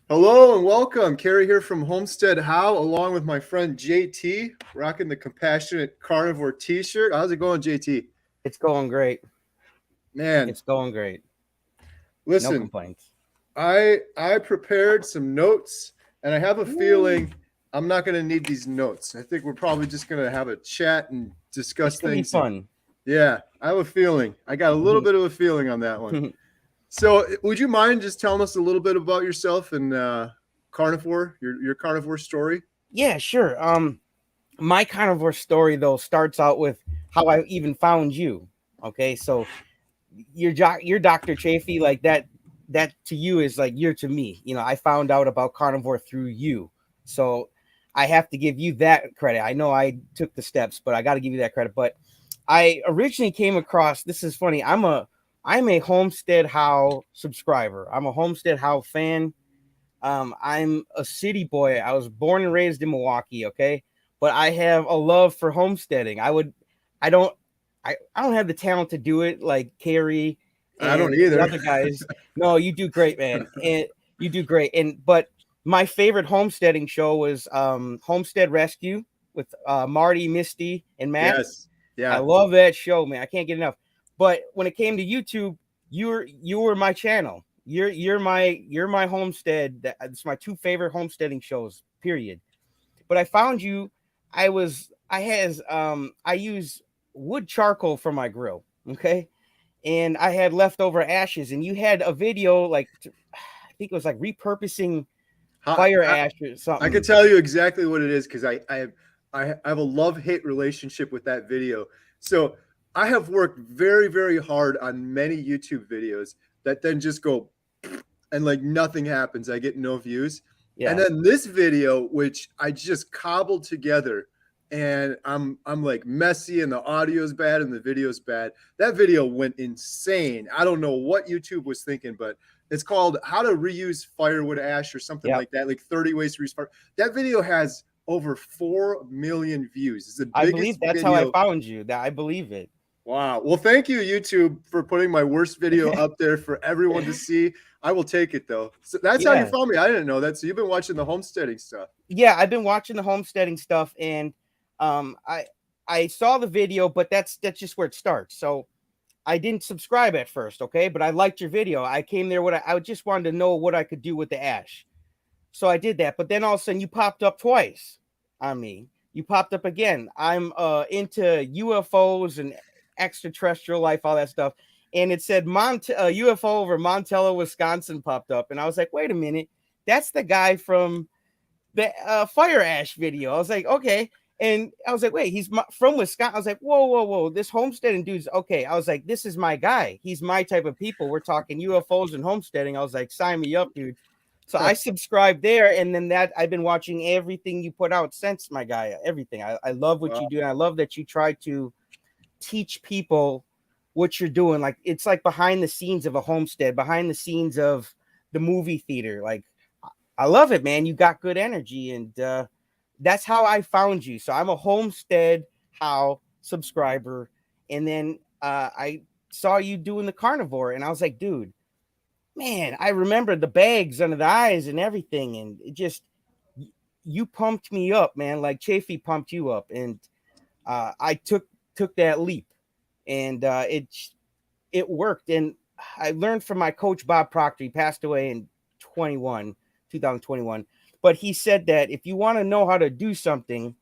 Hello and welcome. Kerry here from Homestead How, along with my friend JT, rocking the Compassionate Carnivore t-shirt. How's it going, JT? It's going great. Man, It's going great. No listen, complaints. I prepared some notes and I have a Woo. feeling I'm not going to need these notes. I think we're probably just going to have a chat and It's discuss gonna be things. And fun. yeah, I have a feeling. I got a little bit of a feeling on that one. So, would you mind just telling us a little bit about yourself and carnivore, your carnivore story? Yeah, sure. My carnivore story though starts out with how I even found you. Okay, so your Dr. Chafee, like that to you is like you're to me. I found out about carnivore through you. So I have to give you that credit. I know I took the steps, but I got to give you that credit. But I originally came across, this is funny. I'm a Homestead How subscriber. I'm a Homestead How fan. I'm a city boy. I was born and raised in Milwaukee, okay? But I have a love for homesteading. I don't I don't have the talent to do it like Kerry I don't and the either. other guys. No, you do great, man. And you do great. And but my favorite homesteading show was Homestead Rescue with Marty, Misty, and Matt. Yes. I Yeah. love that show, man. I can't get enough. But when it came to YouTube, you were my channel. You're my homestead. It's my two favorite homesteading shows. Period. But I found you. I use wood charcoal for my grill. Okay, and I had leftover ashes, and you had a video like I think it was like repurposing I, fire I, ash or I could something. tell you exactly what it is because I have a love hate relationship with that video. So I have worked very, very hard on many YouTube videos that then just go and like nothing happens. I get no views. And Yeah, then this video, which I just cobbled together, and I'm like messy and the audio's bad and the video's bad. That video went insane. I don't know what YouTube was thinking, but it's called How to Reuse Firewood Ash or something yeah. like that, like 30 ways to reuse fire. That video has over 4 million views. It's the I believe biggest that's how I video. found you. That I believe it. Wow. Well, thank you, YouTube, for putting my worst video up there for everyone to see. I will take it though. So that's how you Yeah, found me. I didn't know that. So you've been watching the homesteading stuff. yeah. I've been watching the homesteading stuff, and um, I I saw the video, but that's just where it starts. So I didn't subscribe at first, okay, but I liked your video. I came there with I just wanted to know what I could do with the ash, so I did that. But then all of a sudden, you popped up twice on me. You popped up again. I'm into UFOs and extraterrestrial life, all that stuff. And it said UFO over Montello, Wisconsin popped up, and I was like, wait a minute, that's the guy from the fire ash video. I was like, okay. And I was like, wait, from Wisconsin. I was like, whoa, whoa, whoa. This homesteading dude's okay. I was like, this is my guy. He's my type of people. We're talking UFOs and homesteading. I was like, sign me up, dude. So I subscribed there. And then I've been watching everything you put out since, my guy. Everything. I love what Wow. you do. And I love that you try to teach people what you're doing. Like, it's like behind the scenes of a homestead, behind the scenes of the movie theater. Like, I love it, man. You got good energy, and that's how I found you. So I'm a Homestead How subscriber, and then I saw you doing the carnivore, and I was like, dude, man, I remember the bags under the eyes and everything, and it just you pumped me up, man. Like Chafee pumped you up, and I took that leap, and it worked. And I learned from my coach Bob Proctor. He passed away in 2021. But he said that if you want to know how to do something,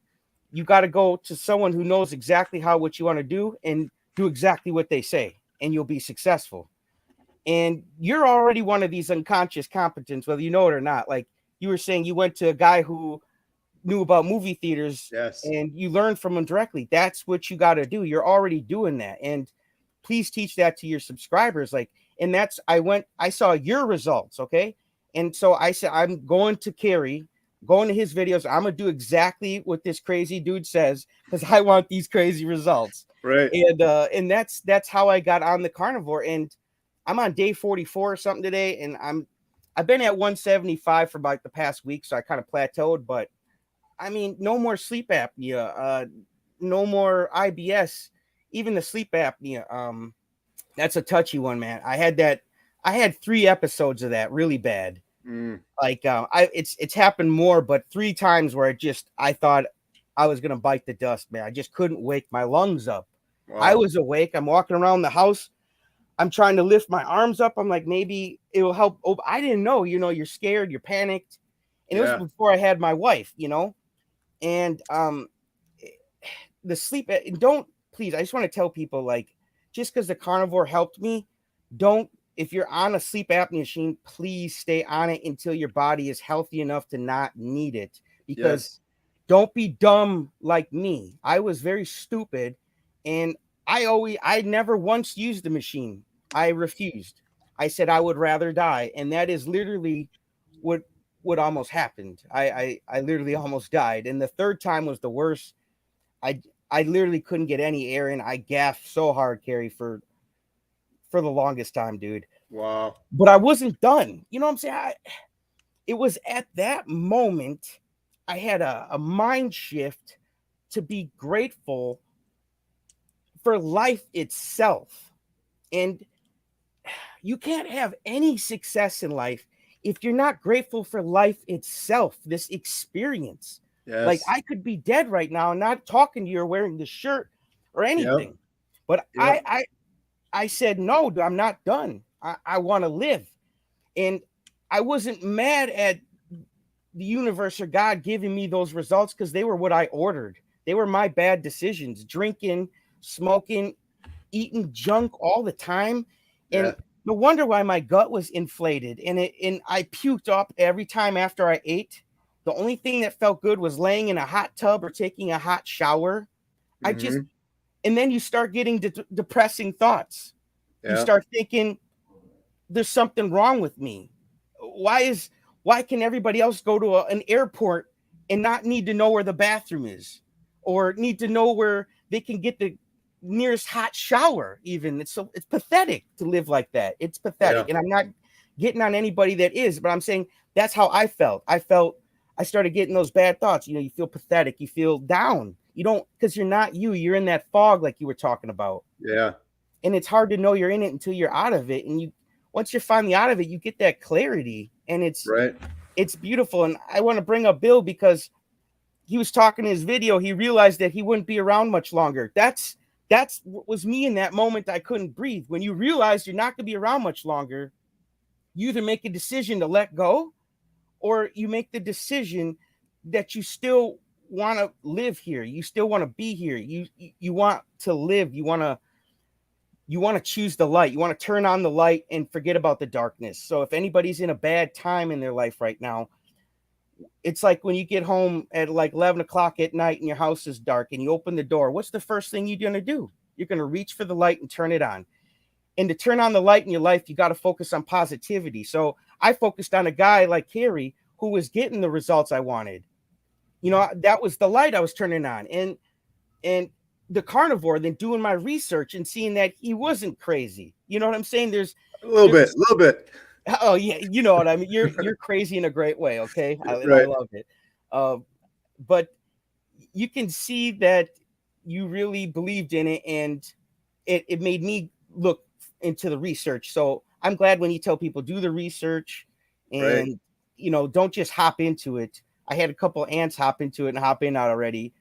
you got to go to someone who knows exactly how what you want to do and do exactly what they say, and you'll be successful. And you're already one of these unconscious competence, whether you know it or not. Like you were saying, you went to a guy who knew about movie theaters Yes. and you learned from him directly. That's what you got to do. You're already doing that. And please teach that to your subscribers. Like, and I saw your results. Okay. And so I said, I'm going to Kerry, going to his videos. I'm going to do exactly what this crazy dude says because I want these crazy results. Right. And that's how I got on the carnivore. And I'm on day 44 or something today. And I've been at 175 for like the past week. So I kind of plateaued, but I mean, no more sleep apnea, no more IBS, even the sleep apnea. That's a touchy one, man. I had 3 episodes of that really bad. Like it's happened more, but 3 times where I thought I was gonna bite the dust, man. I just couldn't wake my lungs up. I Wow. was awake. I'm walking around the house. I'm trying to lift my arms up. I'm like, maybe it will help. Oh, I didn't know. You're scared. You're panicked, and it was Yeah. before I had my wife. And the sleep. And don't please. I just want to tell people, like, just because the carnivore helped me, don't. If you're on a sleep apnea machine, please stay on it until your body is healthy enough to not need it. Because Yes. don't be dumb like me. I was very stupid, and I never once used the machine. I refused. I said I would rather die, and that is literally what almost happened. I literally almost died, and the third time was the worst. I I literally couldn't get any air in. I gasped so hard, Kerry, for the longest time, dude. Wow. But I wasn't done. You know what I'm saying? It was at that moment I had a mind shift to be grateful for life itself. And you can't have any success in life if you're not grateful for life itself, this experience. Like Yes. I could be dead right now and not talking to you or wearing the shirt or Yep. anything. But Yep. I said, no, I'm not done. I want to live. And I wasn't mad at the universe or God giving me those results because they were what I ordered. They were my bad decisions, drinking, smoking, eating junk all the time. Yeah. And no wonder why my gut was inflated and I puked up every time after I ate. The only thing that felt good was laying in a hot tub or taking a hot shower. I just, Hmm. and then you start getting depressing thoughts. You Yeah. start thinking, there's something wrong with me. Why is why can everybody else go to an airport and not need to know where the bathroom is or need to know where they can get the nearest hot shower? Even it's pathetic to live like that. It's Yeah. pathetic, and I'm not getting on anybody that is, but I'm saying that's how I felt. I started getting those bad thoughts. You feel pathetic, you feel down. You don't, because you're not you. You're in that fog like you were talking about, Yeah. and it's hard to know you're in it until you're out of it. And you once you're finally out of it, you get that clarity, and Right. it's beautiful. And I want to bring up Bill because he was talking in his video. He realized that he wouldn't be around much longer. That's what was me in that moment. I couldn't breathe. When you realize you're not going to be around much longer, you either make a decision to let go, or you make the decision that you still want to live here. You still want to be here. You want to live. You want to choose the light. You want to turn on the light and forget about the darkness. So if anybody's in a bad time in their life right now, it's like when you get home at like 11 o'clock at night and your house is dark and you open the door, what's the first thing you're going to do? You're going to reach for the light and turn it on. And to turn on the light in your life, you got to focus on positivity. So I focused on a guy like Kerry who was getting the results I wanted. That was the light I was turning on. And the carnivore, then doing my research and seeing that he wasn't crazy. You know what I'm saying? A little bit. There's A little bit. Oh yeah, you know what I mean. You're crazy in a great way, okay? And I Right. love it. Uh, but you can see that you really believed in it, and it made me look into the research. So I'm glad when you tell people do the research, Right. and don't just hop into it. I had a couple ants hop into it and hop in out already.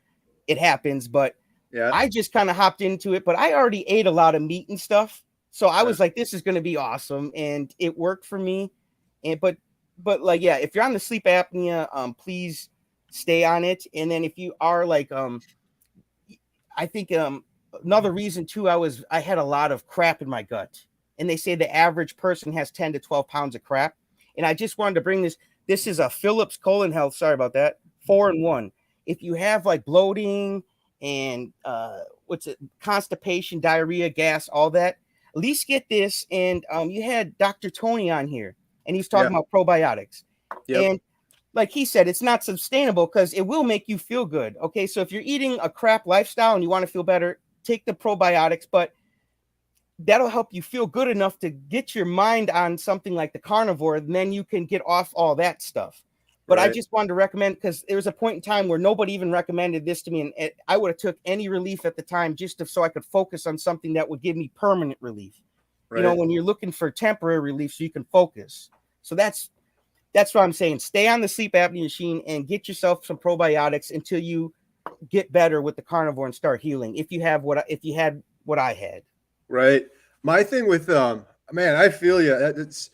It happens, but Yeah. I just kind of hopped into it. But I already ate a lot of meat and stuff, so I Yeah. was like, this is going to be awesome, and it worked for me. And but like, yeah, if you're on the sleep apnea, please stay on it. And then if you are like I think another reason too, I had a lot of crap in my gut, and they say the average person has 10 to 12 pounds of crap. And I just wanted to bring this. This is a Phillips Colon Health. Sorry about that. 4-in-1. If you have like bloating and what's it, constipation, diarrhea, gas, all that, at least get this. And you had Dr. Tony on here, and he was Yeah. talking about probiotics. Yep. And like he said, it's not sustainable because it will make you feel good. Okay. So if you're eating a crap lifestyle and you want to feel better, take the probiotics, but that'll help you feel good enough to get your mind on something like the carnivore, and then you can get off all that stuff. But I Right. just wanted to recommend, because there was a point in time where nobody even recommended this to me, and I would have took any relief at the time so I could focus on something that would give me permanent relief. Right. When you're looking for temporary relief so you can focus. So that's That's what I'm saying. Stay on the sleep apnea machine and get yourself some probiotics until you get better with the carnivore and start healing. If you had what I had. Right. My thing with man, I feel you. It's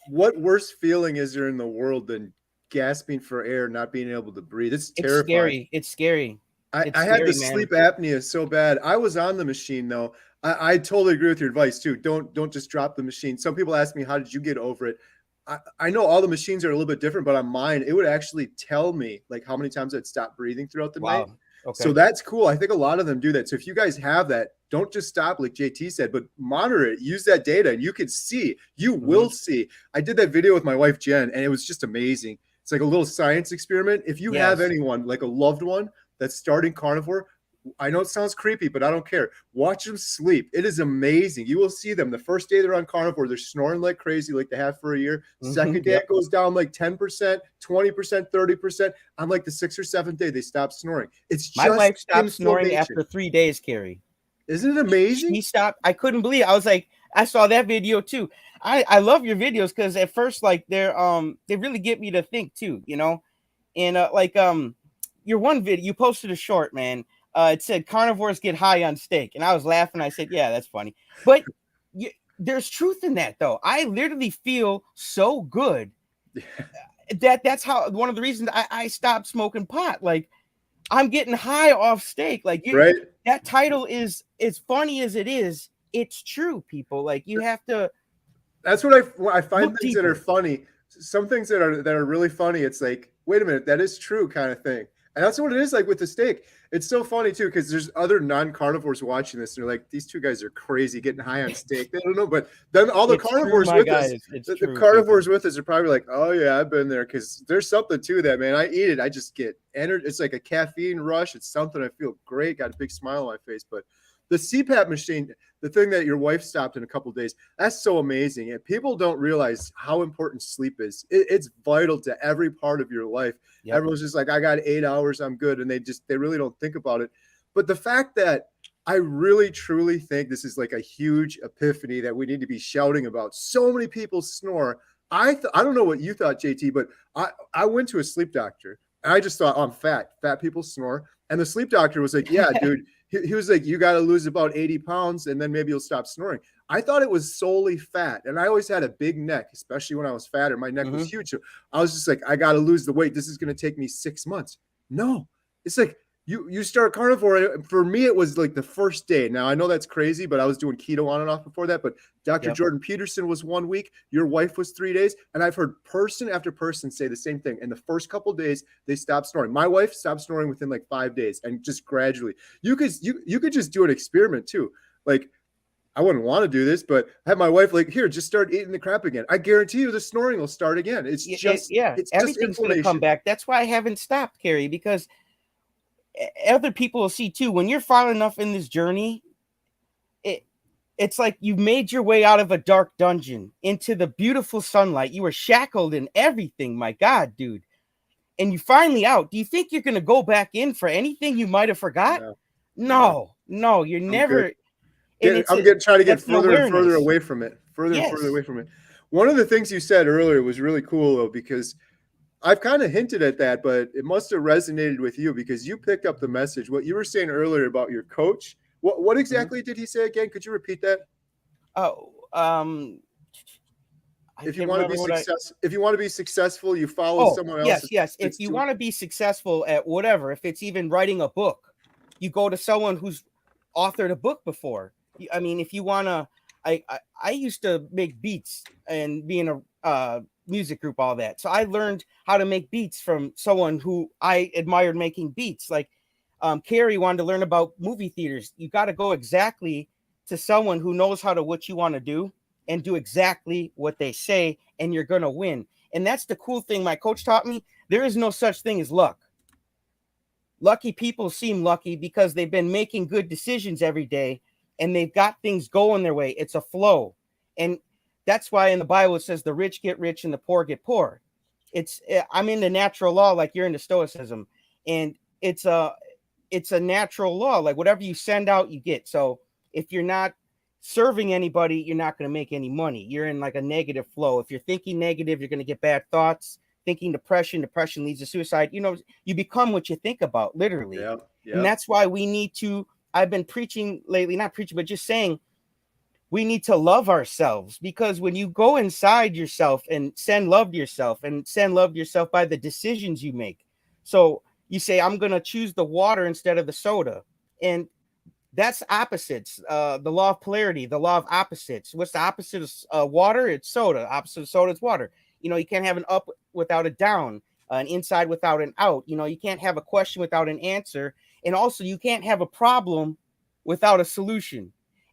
what worse feeling is there in the world than gasping for air, not being able to breathe? It's It's terrifying. scary. It's scary. It's I had the scary, man. sleep apnea so bad. I was on the machine though. I totally agree with your advice too. Don't just drop the machine. Some people ask me, how did you get over it? I know all the machines are a little bit different, but on mine, it would actually tell me like how many times I'd stop breathing throughout the night. Wow. Okay. So that's cool. I think a lot of them do that. So if you guys have that, don't just stop like JT said, but monitor it, use that data, and you can see, you will see. I did that video with my wife, Jen, and it was just amazing. It's like a little science experiment. If you have anyone, like a loved one that's starting carnivore, I know it sounds creepy, but I don't care. Watch them sleep. It is amazing. You will see them. The first day they're on carnivore, they're snoring like crazy, like they have for a year. Second day, it goes down like 10%, 20%, 30%. On like the 6th or 7th day, they stop snoring. It's my just wife stopped snoring inflammation. after 3 days, Kerry. Isn't it amazing? She stopped. I couldn't believe it. I was like, I saw that video too. I love your videos because at first, like, they really get me to think too, you know. And your one video, you posted a short, man. It said carnivores get high on steak, and I was laughing. I said, "Yeah, that's funny." But there's truth in that, though. I literally feel so good that's how one of the reasons I stopped smoking pot. Like, I'm getting high off steak. Like, right? That title is as funny as it is. It's true, people. Like, you have to. That's what I find things that are funny. Some things that are really funny. It's like, wait a minute, that is true, kind of thing. And that's what it is like with the steak. It's so funny too, because there's other non-carnivores watching this. And they're like, these two guys are crazy getting high on steak. They don't know, but then all the carnivores with us, the carnivores with us are probably like, oh yeah, I've been there, because there's something to that, man. I eat it, I just get energy. It's like a caffeine rush. It's something. I feel great. Got a big smile on my face. But the CPAP machine, the thing that your wife stopped in a couple of days, that's so amazing. And people don't realize how important sleep is. It's vital to every part of your life. Yep. Everyone's just like, I got 8 hours, I'm good. And they really don't think about it. But the fact that I really, truly think this is like a huge epiphany that we need to be shouting about. So many people snore. I don't know what you thought, JT, but I went to a sleep doctor. And I just thought, oh, I'm fat. Fat people snore. And the sleep doctor was like, yeah, dude. He was like, you got to lose about 80 pounds and then maybe you'll stop snoring. I thought it was solely fat. And I always had a big neck, especially when I was fatter. My neck was huge. So I was just like, I got to lose the weight. This is going to take me 6 months. No, it's like you start carnivore. For me, it was like the first day. Now, I know that's crazy, but I was doing keto on and off before that. But Dr. Jordan Peterson was 1 week. Your wife was 3 days. And I've heard person after person say the same thing. In the first couple of days, they stopped snoring. My wife stopped snoring within like 5 days, and just gradually. You could just do an experiment too. Like, I wouldn't want to do this, but have my wife like, here, just start eating the crap again. I guarantee you the snoring will start again. It's just, it's everything's going to come back. That's why I haven't stopped, Kerry, because other people will see too, when you're far enough in this journey, it's like you've made your way out of a dark dungeon into the beautiful sunlight. You were shackled and everything. My God, dude. And you finally out. Do you think you're going to go back in for anything you might have forgot? No, you're never. I'm trying to get further and further away from it. Further and further away from it. One of the things you said earlier was really cool, though, because I've kind of hinted at that, but it must have resonated with you because you picked up the message. What you were saying earlier about your coach. What exactly did he say again? Could you repeat that? If you want to be successful, you follow someone else. Yes. If you want to be successful at whatever, if it's even writing a book, you go to someone who's authored a book before. I mean, if you want to, I used to make beats and be in a music group, all that. So I learned how to make beats from someone who I admired making beats. Like Kerry wanted to learn about movie theaters. You got to go exactly to someone who knows what you want to do and do exactly what they say, and you're going to win. And that's the cool thing my coach taught me. There is no such thing as luck. Lucky people seem lucky because they've been making good decisions every day and they've got things going their way. It's a flow. And that's why in the Bible it says the rich get rich and the poor get poor. I'm in the natural law, like you're into stoicism. And it's a natural law. Like whatever you send out, you get. So if you're not serving anybody, you're not going to make any money. You're in like a negative flow. If you're thinking negative, you're going to get bad thoughts. Thinking depression leads to suicide. You know, you become what you think about, literally. Yeah. And that's why we need to, I've been preaching lately, not preaching, but just saying, we need to love ourselves, because when you go inside yourself and send love to yourself by the decisions you make. So you say, I'm going to choose the water instead of the soda. And that's opposites. The law of polarity, the law of opposites. What's the opposite of water? It's soda. Opposite of soda is water. You know, you can't have an up without a down, an inside without an out. You know, you can't have a question without an answer. And also, you can't have a problem without a solution.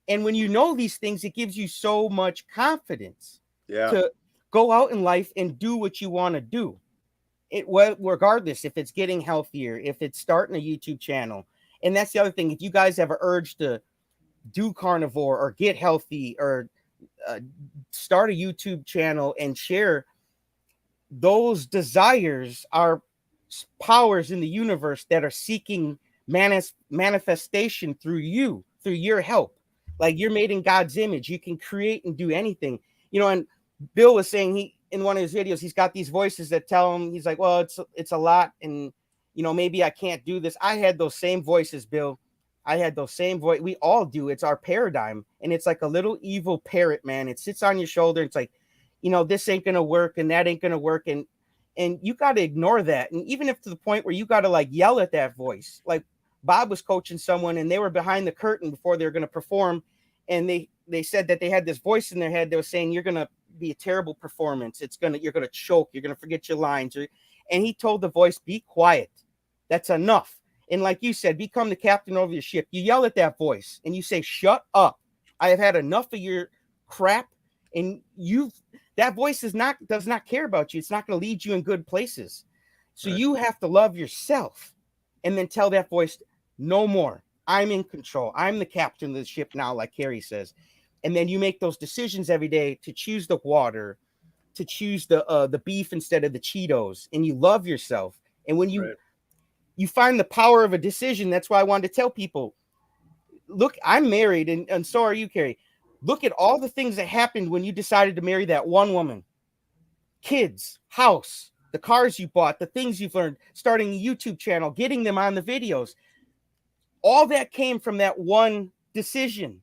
And when you know these things, it gives you so much confidence to go out in life and do what you want to do. Regardless if it's getting healthier, if it's starting a YouTube channel. And that's the other thing. If you guys have an urge to do carnivore or get healthy or start a YouTube channel and share, those desires are powers in the universe that are seeking manifestation through you, through your help. Like, you're made in God's image. You can create and do anything, you know. And Bill was saying, in one of his videos, he's got these voices that tell him, he's like, well, it's a lot. And, you know, maybe I can't do this. I had those same voices, Bill. I had those same voice. We all do. It's our paradigm. And it's like a little evil parrot, man. It sits on your shoulder. It's like, you know, this ain't going to work and that ain't going to work. And you got to ignore that. And even if to the point where you got to like yell at that voice, like Bob was coaching someone and they were behind the curtain before they were going to perform. And they said that they had this voice in their head that was saying, you're going to be a terrible performance. You're going to choke. You're going to forget your lines. And he told the voice, be quiet. That's enough. And like you said, become the captain over your ship. You yell at that voice and you say, shut up. I have had enough of your crap. And that voice does not care about you. It's not going to lead you in good places. So you have to love yourself and then tell that voice, no more. I'm in control. I'm the captain of the ship now, like Kerry says. And then you make those decisions every day to choose the water, to choose the beef instead of the Cheetos, and you love yourself. And when you find the power of a decision, that's why I wanted to tell people, look, I'm married, and so are you, Kerry. Look at all the things that happened when you decided to marry that one woman. Kids, house, the cars you bought, the things you've learned, starting a YouTube channel, getting them on the videos. All that came from that one decision.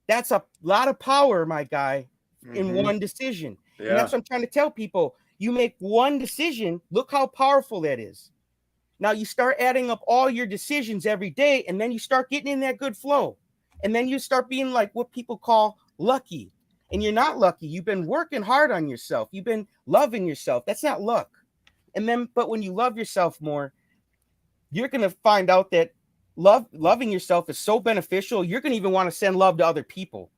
That's a lot of power, my guy, in one decision. Yeah. And that's what I'm trying to tell people. You make one decision. Look how powerful that is. Now you start adding up all your decisions every day, and then you start getting in that good flow. And then you start being like what people call lucky. And you're not lucky. You've been working hard on yourself. You've been loving yourself. That's not luck. But when you love yourself more, you're going to find out that loving yourself is so beneficial. You're going to even want to send love to other people.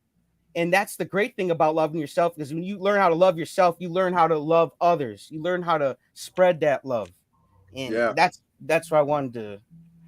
And that's the great thing about loving yourself, because when you learn how to love yourself, you learn how to love others. You learn how to spread that love. And that's what I wanted to.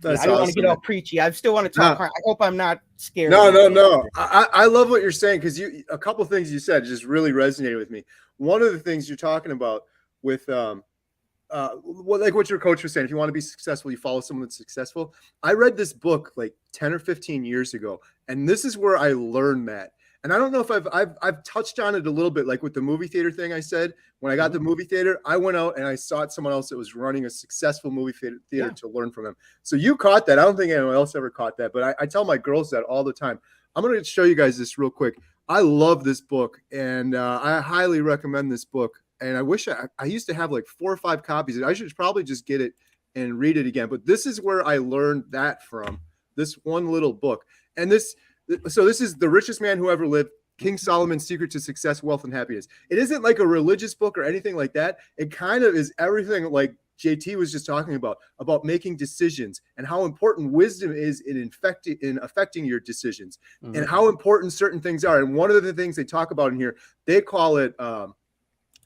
I don't want to get all preachy. I still want to talk. I hope I'm not scared. No. I love what you're saying, because a couple of things you said just really resonated with me. One of the things you're talking about with like what your coach was saying, if you want to be successful, you follow someone that's successful. I read this book like 10 or 15 years ago, and this is where I learned that. And I don't know if I've touched on it a little bit, like with the movie theater thing. I said, when I got the movie theater, I went out and I sought someone else that was running a successful movie theater to learn from them. So you caught that. I don't think anyone else ever caught that, but I tell my girls that all the time. I'm going to show you guys this real quick. I love this book, and I highly recommend this book. And I wish I used to have like 4 or 5 copies. I should probably just get it and read it again. But this is where I learned that from, this one little book. And this is The Richest Man Who Ever Lived, King Solomon's Secret to Success, Wealth, and Happiness. It isn't like a religious book or anything like that. It kind of is everything like JT was just talking about making decisions and how important wisdom is in affecting your decisions, and how important certain things are. And one of the things they talk about in here, they call it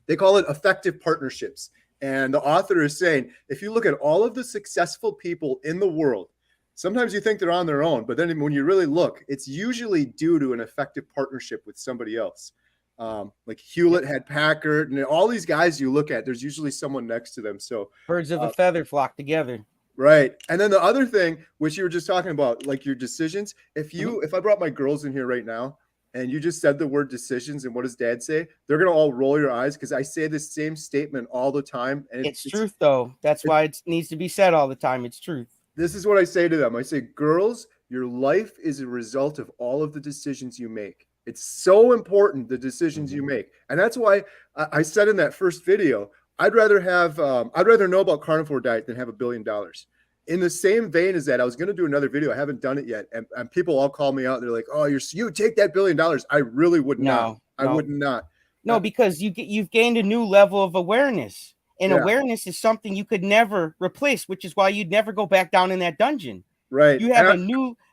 effective partnerships. And the author is saying, if you look at all of the successful people in the world, sometimes you think they're on their own, but then when you really look, it's usually due to an effective partnership with somebody else. Like Hewlett had Packard, and all these guys you look at, there's usually someone next to them. So birds of a feather flock together. Right. And then the other thing, which you were just talking about, like your decisions, if I brought my girls in here right now and you just said the word decisions and what does dad say, they're gonna all roll your eyes because I say this same statement all the time. And It's truth, though. That's why it needs to be said all the time. It's truth. this is what I say to them. I say, girls, your life is a result of all of the decisions you make. It's so important, the decisions you make. And that's why I said in that first video, I'd rather know about carnivore diet than have $1 billion. In the same vein as that, I was going to do another video. I haven't done it yet. And people all call me out. They're like, oh, you take that $1 billion. I really would not. I would not. No, because you've gained a new level of awareness. And awareness is something you could never replace, which is why you'd never go back down in that dungeon. Right. You have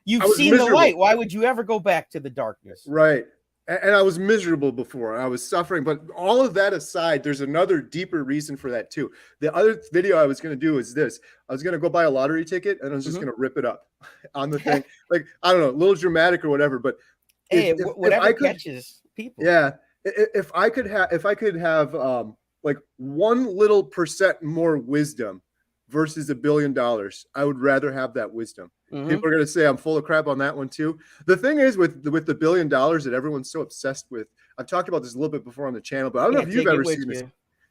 you've seen the light. Why would you ever go back to the darkness? Right. And I was miserable before. I was suffering. But all of that aside, there's another deeper reason for that too. The other video I was going to do is this. I was going to go buy a lottery ticket and I was just going to rip it up on the thing. Like, I don't know, a little dramatic or whatever. But whatever catches people. Yeah. If I could have like 1% more wisdom versus $1 billion, I would rather have that wisdom. People are going to say I'm full of crap on that one too. The thing is with the $1 billion that everyone's so obsessed with, I've talked about this a little bit before on the channel, but I don't know if you've ever seen this.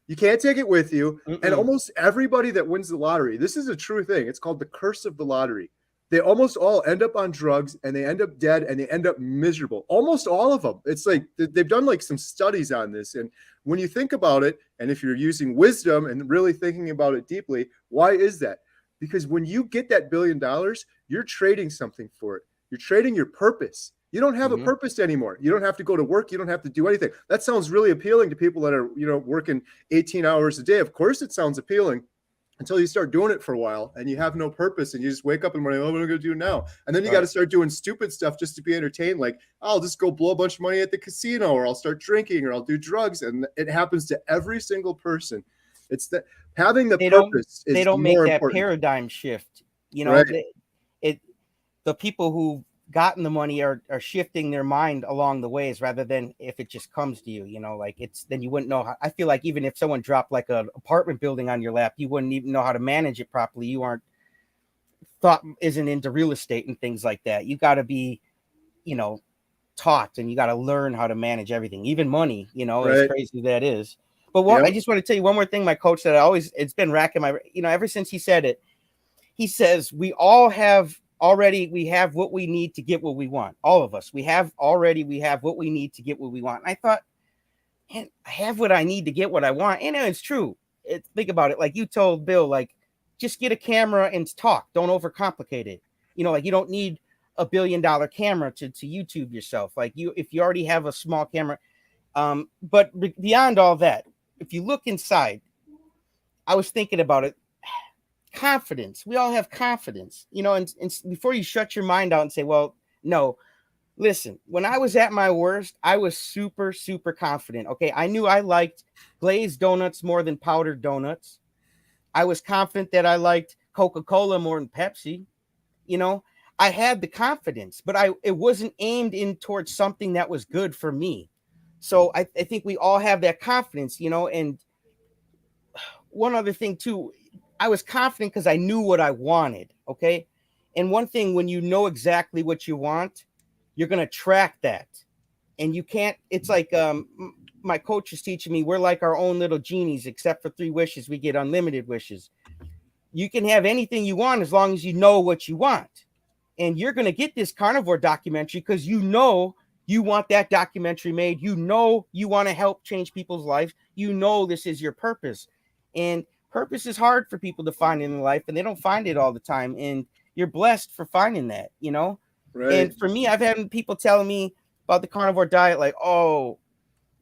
You can't take it with you. And almost everybody that wins the lottery, this is a true thing. It's called the curse of the lottery. They almost all end up on drugs and they end up dead and they end up miserable. Almost all of them. It's like they've done like some studies on this. And when you think about it, and if you're using wisdom and really thinking about it deeply, why is that? Because when you get that $1 billion, you're trading something for it. You're trading your purpose. You don't have a purpose anymore. You don't have to go to work. You don't have to do anything. That sounds really appealing to people that are, working 18 hours a day. Of course it sounds appealing until you start doing it for a while and you have no purpose and you just wake up in the morning, oh, what am I going to do now? And then you got to start doing stupid stuff just to be entertained. Like, I'll just go blow a bunch of money at the casino, or I'll start drinking, or I'll do drugs. And it happens to every single person. It's that having the purpose is they don't make more that important. Paradigm shift. Right. The people who've gotten the money are shifting their mind along the ways, rather than if it just comes to you, then you wouldn't know how. I feel like even if someone dropped like an apartment building on your lap, you wouldn't even know how to manage it properly. You isn't into real estate and things like that. You got to be, taught, and you got to learn how to manage everything, even money, as crazy that is. But I just want to tell you one more thing. My coach said, it's been racking my, ever since he said it, he says, we have what we need to get what we want. All of us, we have what we need to get what we want. And I thought, man, I have what I need to get what I want. And it's true. Think about it. Like you told Bill, like, just get a camera and talk. Don't overcomplicate it. You don't need $1 billion camera to YouTube yourself. Like if you already have a small camera. But beyond all that, if you look inside, I was thinking about it. Confidence. We all have confidence, and before you shut your mind out and say, well, no, listen, when I was at my worst, I was super, super confident. Okay. I knew I liked glazed donuts more than powdered donuts. I was confident that I liked Coca-Cola more than Pepsi. I had the confidence, but it wasn't aimed in towards something that was good for me. So I think we all have that confidence, and one other thing too, I was confident because I knew what I wanted. Okay. And one thing, when you know exactly what you want, you're going to track that. And you can't, it's like my coach is teaching me, we're like our own little genies, except for 3 wishes. We get unlimited wishes. You can have anything you want as long as you know what you want. And you're going to get this carnivore documentary because you want that documentary made. You want to help change people's lives. This is your purpose. And purpose is hard for people to find in life, and they don't find it all the time. And you're blessed for finding that, Right. And for me, I've had people telling me about the carnivore diet, like, oh,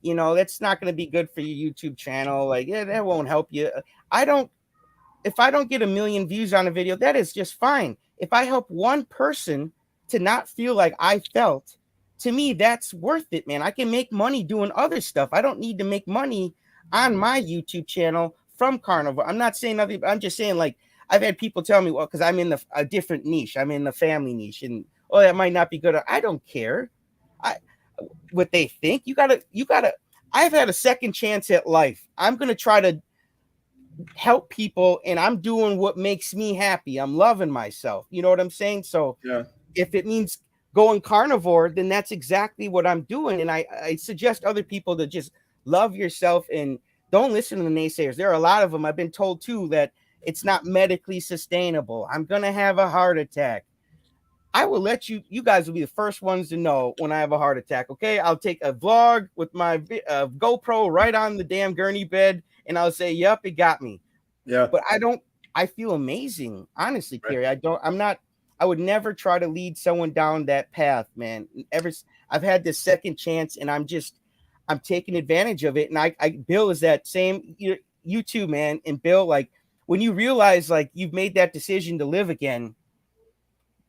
that's not going to be good for your YouTube channel. Like, yeah, that won't help you. If I don't get 1 million views on a video, that is just fine. If I help one person to not feel like I felt, to me, that's worth it, man. I can make money doing other stuff. I don't need to make money on my YouTube channel from carnivore. I'm not saying nothing, but I'm just saying, like, I've had people tell me, well, because I'm in a different niche. I'm in the family niche, and that might not be good. I don't care. What they think. You gotta. I've had a second chance at life. I'm gonna try to help people and I'm doing what makes me happy. I'm loving myself. You know what I'm saying? So Yeah. if it means going carnivore, then that's exactly what I'm doing. And I suggest other people to just love yourself and don't listen to the naysayers. There are a lot of them. I've been told too that it's not medically sustainable. I'm going to have a heart attack. I will let you guys will be the first ones to know when I have a heart attack. Okay. I'll take a vlog with my GoPro right on the damn gurney bed and I'll say, yep, it got me. Yeah. But I feel amazing. Honestly, Right. Kerry, I would never try to lead someone down that path, man. I've had this second chance and I'm taking advantage of it. And Bill is that same, you too, man. And Bill, like when you realize like you've made that decision to live again,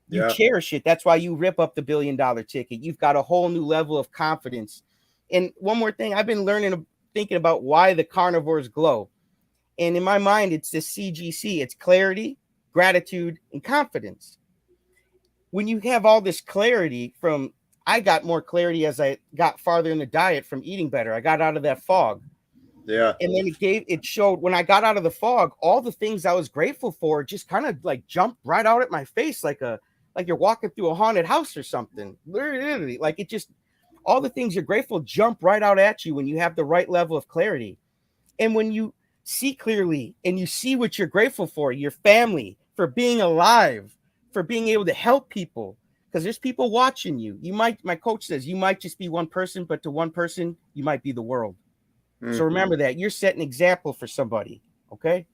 you Yeah. cherish it. That's why you rip up the $1 billion ticket. You've got a whole new level of confidence. And one more thing, I've been thinking about why the carnivores glow. And in my mind, it's this CGC. It's clarity, gratitude, and confidence. When you have all this clarity I got more clarity as I got farther in the diet from eating better. I got out of that fog. Yeah. And then it showed when I got out of the fog, all the things I was grateful for just kind of like jumped right out at my face like you're walking through a haunted house or something. Literally, like it just all the things you're grateful jump right out at you when you have the right level of clarity. And when you see clearly and you see what you're grateful for, your family, for being alive, for being able to help people, because there's people watching you. My coach says you might just be one person, but to one person, you might be the world. So remember that you're setting an example for somebody. Okay.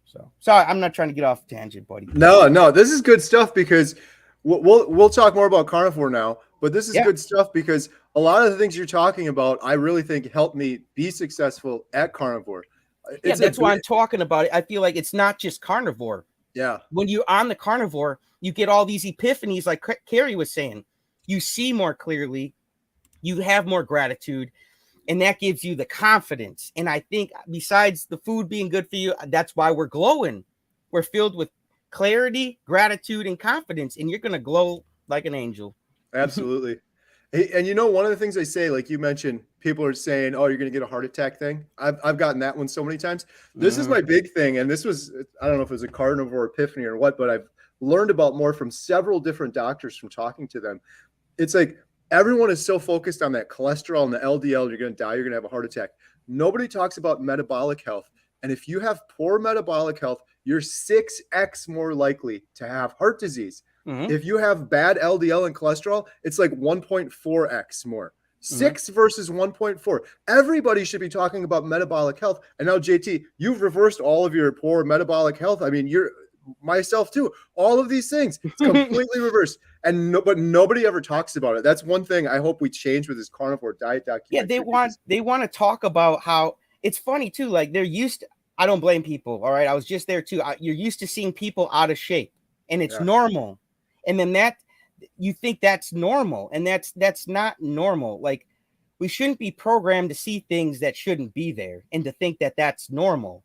So sorry, I'm not trying to get off tangent, buddy. No, this is good stuff because we'll talk more about carnivore now, but this is good stuff because a lot of the things you're talking about, I really think helped me be successful at carnivore. That's why I'm talking about it. I feel like it's not just carnivore. Yeah. When you're on the carnivore, you get all these epiphanies, like Kerry was saying. You see more clearly, you have more gratitude, and that gives you the confidence. And I think besides the food being good for you, that's why we're glowing. We're filled with clarity, gratitude, and confidence, and you're going to glow like an angel. Absolutely. Hey, and one of the things I say, like you mentioned, people are saying, "Oh, you're going to get a heart attack thing." I've gotten that one so many times. This is my big thing, and this was, I don't know if it was a carnivore epiphany or what, but I've learned about more from several different doctors from talking to them. It's like everyone is so focused on that cholesterol and the LDL. You're going to die. You're going to have a heart attack. Nobody talks about metabolic health. And if you have poor metabolic health, you're 6x more likely to have heart disease. If you have bad LDL and cholesterol, it's like 1.4x more. 6 versus 1.4. Everybody should be talking about metabolic health. And now, JT, you've reversed all of your poor metabolic health. I mean, you're myself too. All of these things, it's completely reversed. But nobody ever talks about it. That's one thing I hope we change with this carnivore diet documentary. Yeah, they want to talk about how it's funny too. Like they're used to, I don't blame people. All right. I was just there too. You're used to seeing people out of shape and it's normal. And then you think that's normal, and that's not normal. Like we shouldn't be programmed to see things that shouldn't be there and to think that that's normal.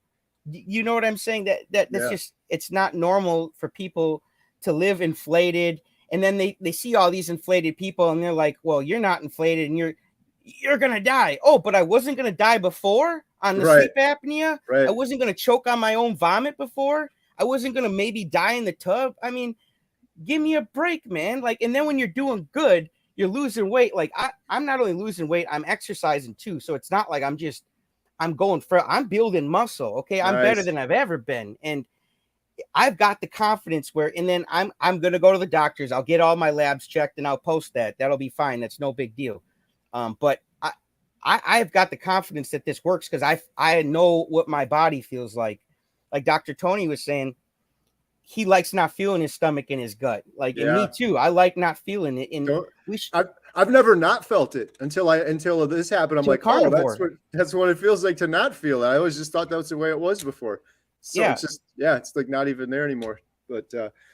You know what I'm saying? That's just, it's not normal for people to live inflated. And then they see all these inflated people and they're like, well, you're not inflated and you're going to die. Oh, but I wasn't going to die before on the sleep apnea. I wasn't going to choke on my own vomit before. I wasn't going to maybe die in the tub. I mean, give me a break, man. Like, and then when you're doing good, you're losing weight. Like I'm not only losing weight, I'm exercising too. So it's not like I'm building muscle. Okay. I'm better than I've ever been. And I've got the confidence and then I'm going to go to the doctors. I'll get all my labs checked and I'll post that. That'll be fine. That's no big deal. But I've got the confidence that this works because I know what my body feels like. Like Dr. Tony was saying, he likes not feeling his stomach and his gut. Like, and me too. I like not feeling it. And I've never not felt it until this happened. I'm like, carnivore. Oh, that's what it feels like to not feel it. I always just thought that was the way it was before. So it's just, it's like not even there anymore. But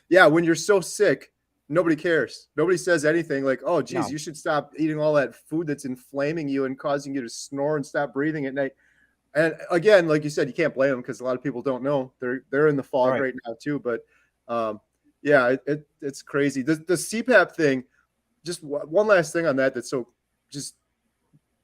when you're so sick, nobody cares. Nobody says anything like, oh, geez, you should stop eating all that food that's inflaming you and causing you to snore and stop breathing at night. And again, like you said, you can't blame them because a lot of people don't know. They're in the fog right now too. But it's crazy. The CPAP thing, just one last thing on that so just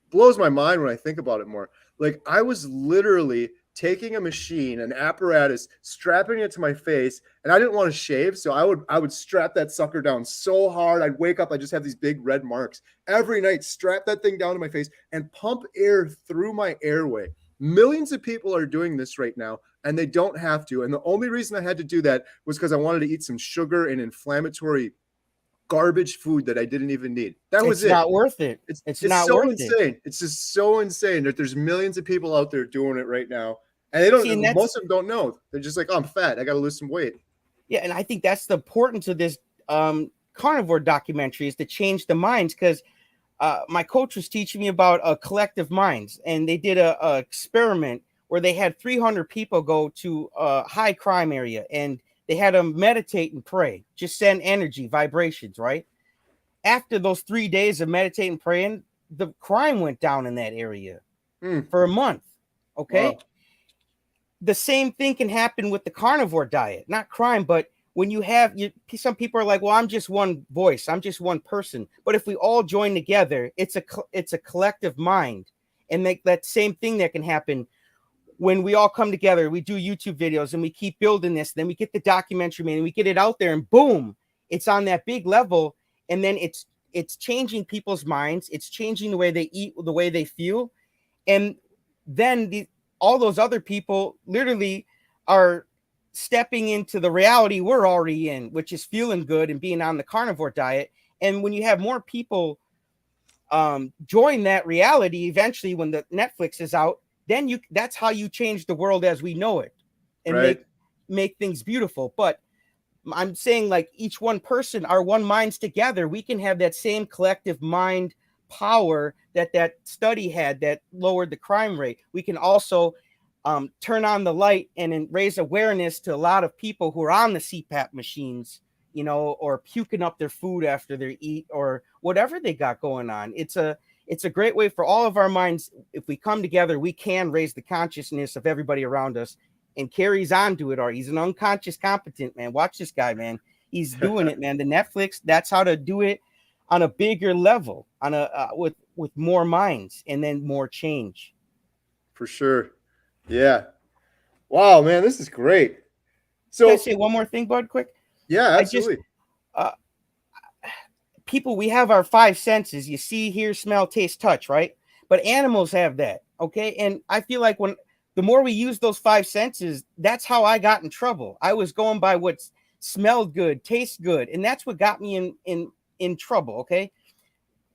blows my mind when I think about it more. Like I was literally taking a machine, an apparatus, strapping it to my face, and I didn't want to shave, so I would strap that sucker down so hard. I'd wake up, I just have these big red marks every night. Strap that thing down to my face and pump air through my airway. Millions of people are doing this right now, and they don't have to. And the only reason I had to do that was because I wanted to eat some sugar and inflammatory garbage food that I didn't even need. That was it. It's not worth it. It's not so worth insane. it. It's just so insane that there's millions of people out there doing it right now. And they don't, See, and most of them don't know. They're just like, oh, I'm fat. I got to lose some weight. Yeah. And I think that's the importance of this carnivore documentary, is to change the minds. Because my coach was teaching me about collective minds, and they did a experiment where they had 300 people go to a high crime area, and they had them meditate and pray, just send energy, vibrations, right? After those 3 days of meditating and praying, the crime went down in that area for a month. Okay. Wow. The same thing can happen with the carnivore diet, not crime, but when you have some people are like, well, I'm just one voice, I'm just one person. But if we all join together, it's a collective mind. And that same thing that can happen when we all come together. We do YouTube videos and we keep building this, then we get the documentary made and we get it out there, and boom, it's on that big level. And then it's changing people's minds. It's changing the way they eat, the way they feel. And then all those other people literally are stepping into the reality we're already in, which is feeling good and being on the carnivore diet. And when you have more people join that reality, eventually when the Netflix is out, then that's how you change the world as we know it, and make things beautiful. But I'm saying, like, each one person, our one minds together, we can have that same collective mind power that study had that lowered the crime rate. We can also turn on the light and raise awareness to a lot of people who are on the CPAP machines, or puking up their food after they eat, or whatever they got going on. It's a great way for all of our minds. If we come together, we can raise the consciousness of everybody around us. And Kerry's on to it, or he's an unconscious competent, man. Watch this guy, man. He's doing it, man. The Netflix, that's how to do it on a bigger level, on with more minds, and then more change. For sure. Yeah. Wow, man, this is great. So can I say one more thing, Bud, quick? Yeah, absolutely. People, we have our five senses. You see, hear, smell, taste, touch, right? But animals have that, okay? And I feel like the more we use those five senses, that's how I got in trouble. I was going by what smelled good, tastes good, and that's what got me in trouble, okay?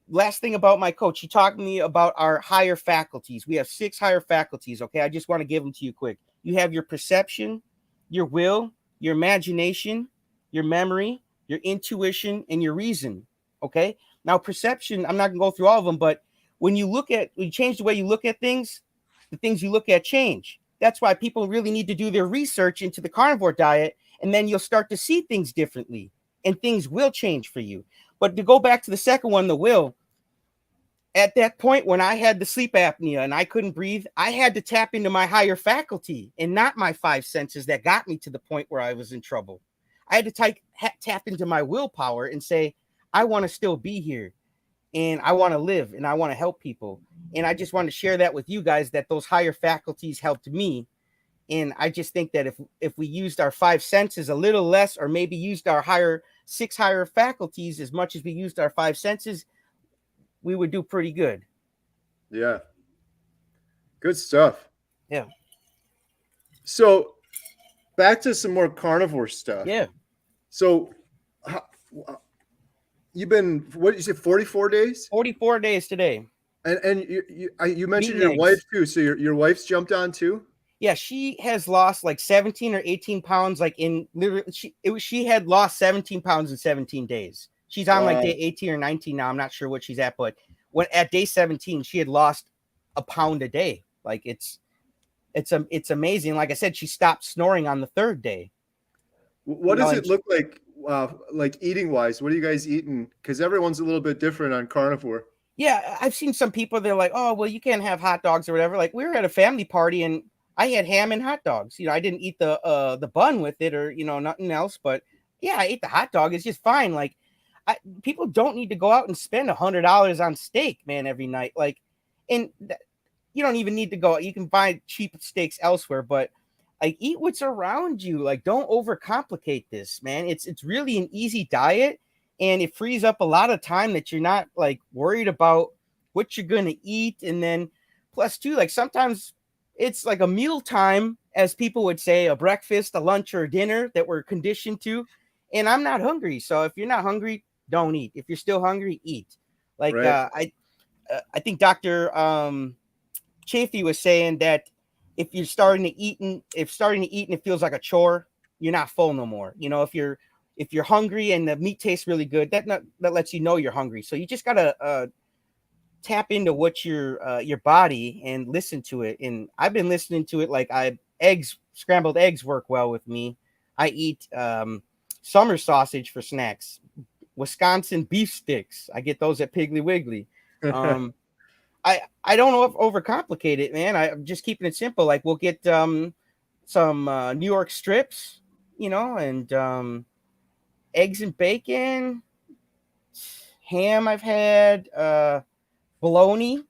Last thing about my coach, he talked to me about our higher faculties. We have 6 higher faculties, okay? I just want to give them to you quick. You have your perception, your will, your imagination, your memory, your intuition, and your reason, okay? Now, perception, I'm not going to go through all of them, but when you change the way you look at things, the things you look at change. That's why people really need to do their research into the carnivore diet, and then you'll start to see things differently, and things will change for you. But to go back to the second one, the will, at that point when I had the sleep apnea and I couldn't breathe, I had to tap into my higher faculty and not my 5 senses that got me to the point where I was in trouble. I had to tap into my willpower and say, I want to still be here, and I want to live, and I want to help people. And I just want to share that with you guys, that those higher faculties helped me. And I just think that if we used our 5 senses a little less, or maybe used our 6 higher faculties as much as we used our 5 senses, we would do pretty good. Yeah. Good stuff. Yeah. So back to some more carnivore stuff. Yeah. So you've been, what did you say, 44 days? 44 days today. And you mentioned your wife too. So your wife's jumped on too? Yeah, she has lost like 17 or 18 pounds. Like she had lost 17 pounds in 17 days. She's on like day 18 or 19 now. I'm not sure what she's at, but at day 17, she had lost a pound a day. Like it's amazing. Like I said, she stopped snoring on the 3rd day. What does it look like eating wise? What are you guys eating? Because everyone's a little bit different on carnivore. Yeah, I've seen some people, they're like, oh, well, you can't have hot dogs or whatever. Like, we were at a family party and I had ham and hot dogs. I didn't eat the bun with it or, nothing else. But yeah, I ate the hot dog. It's just fine. Like, people don't need to go out and spend $100 on steak, man, every night. Like, and you don't even need to go. You can buy cheap steaks elsewhere, but like eat what's around you. Like don't overcomplicate this, man. It's really an easy diet, and it frees up a lot of time that you're not like worried about what you're gonna eat. And then plus too, like sometimes it's like a meal time, as people would say, a breakfast, a lunch, or a dinner that we're conditioned to. And I'm not hungry, so if you're not hungry, don't eat. If you're still hungry, eat. Like Right. I think Dr. Chafee was saying that if you're starting to eat and it feels like a chore, you're not full no more. You know, if you're hungry and the meat tastes really good, that lets you know you're hungry. So you just gotta tap into what your body and listen to it. And I've been listening to it. Like scrambled eggs work well with me. I eat summer sausage for snacks. Wisconsin beef sticks. I get those at Piggly Wiggly. I don't overcomplicate it, man. I'm just keeping it simple. Like we'll get some New York strips, you know, and eggs and bacon, ham. I've had bologna.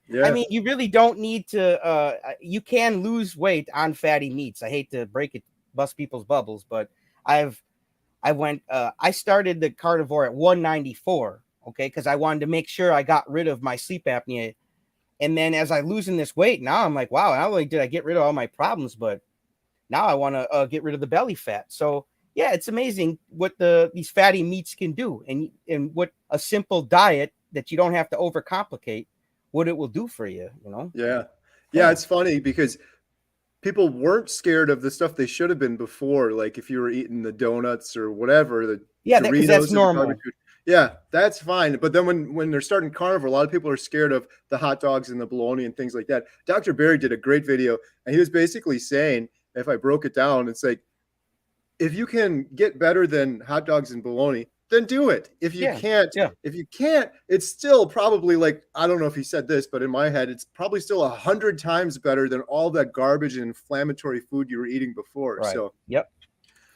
Yeah. I mean, you really don't need to. You can lose weight on fatty meats. I hate to break it, bust people's bubbles, but I started the carnivore at 194. Okay, because I wanted to make sure I got rid of my sleep apnea. And then as I losing this weight, now I'm like, wow, not only did I get rid of all my problems, but now I want to get rid of the belly fat. So yeah, it's amazing what these fatty meats can do, and what a simple diet that you don't have to overcomplicate, what it will do for you, you know? Yeah, it's funny because people weren't scared of the stuff they should have been before. Like if you were eating the donuts or whatever, the Doritos, that's normal. Yeah, that's fine. But then when they're starting carnivore, a lot of people are scared of the hot dogs and the bologna and things like that. Dr. Barry did a great video, and he was basically saying, if I broke it down, it's like, if you can get better than hot dogs and bologna, then do it. If you can't, it's still probably like, I don't know if he said this, but in my head, it's probably still 100 times better than all that garbage and inflammatory food you were eating before. Right. So, yep.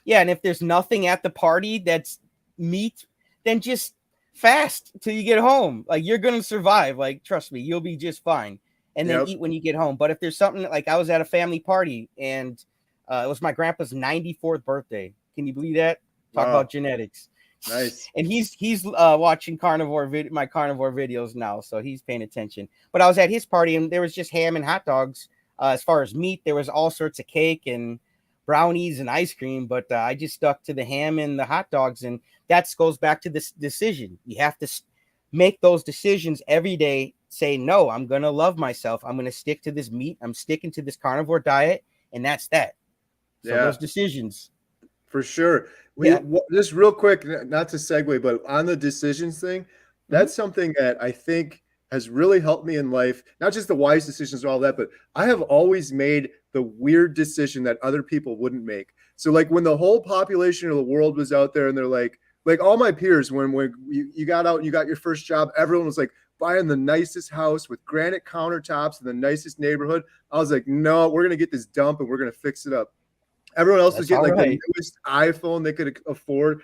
Yeah. And if there's nothing at the party that's meat, then just fast till you get home. Like you're going to survive. Like, trust me, you'll be just fine. And then eat when you get home. But if there's something like I was at a family party and it was my grandpa's 94th birthday. Can you believe that? Talk about genetics. Nice. And he's watching my carnivore videos now, so he's paying attention. But I was at his party and there was just ham and hot dogs. As far as meat, there was all sorts of cake and brownies and ice cream, but I just stuck to the ham and the hot dogs. And that goes back to this decision. You have to make those decisions every day. Say, no, I'm going to love myself. I'm going to stick to this meat. I'm sticking to this carnivore diet. And that's that. So those decisions. For sure. Just real quick, not to segue, but on the decisions thing, that's something that I think has really helped me in life. Not just the wise decisions and all that, but I have always made the weird decision that other people wouldn't make. So like when the whole population of the world was out there and they're like all my peers, when you got out and you got your first job, everyone was like buying the nicest house with granite countertops in the nicest neighborhood. I was like, no, we're going to get this dump and we're going to fix it up. Everyone else was getting the newest iPhone they could afford.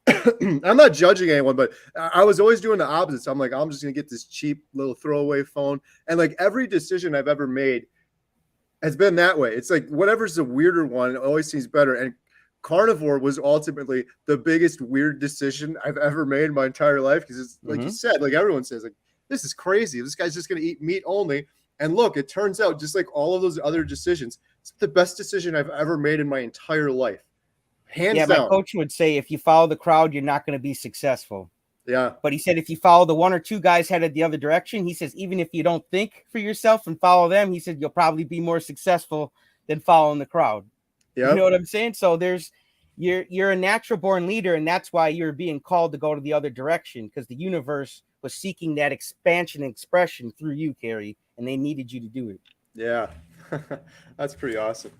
I'm not judging anyone, but I was always doing the opposite. So I'm like, I'm just going to get this cheap little throwaway phone. And like every decision I've ever made has been that way. It's like whatever's the weirder one, it always seems better. And carnivore was ultimately the biggest weird decision I've ever made in my entire life. Because it's like you said, like everyone says, like, this is crazy. This guy's just going to eat meat only. And look, it turns out just like all of those other decisions, it's the best decision I've ever made in my entire life. Hands down. My coach would say, if you follow the crowd, you're not going to be successful. Yeah. But he said, if you follow the one or two guys headed the other direction, he says, even if you don't think for yourself and follow them, he said, you'll probably be more successful than following the crowd. Yep. You know what I'm saying? So you're a natural born leader, and that's why you're being called to go to the other direction, because the universe was seeking that expansion and expression through you, Kerry, and they needed you to do it. Yeah. That's pretty awesome.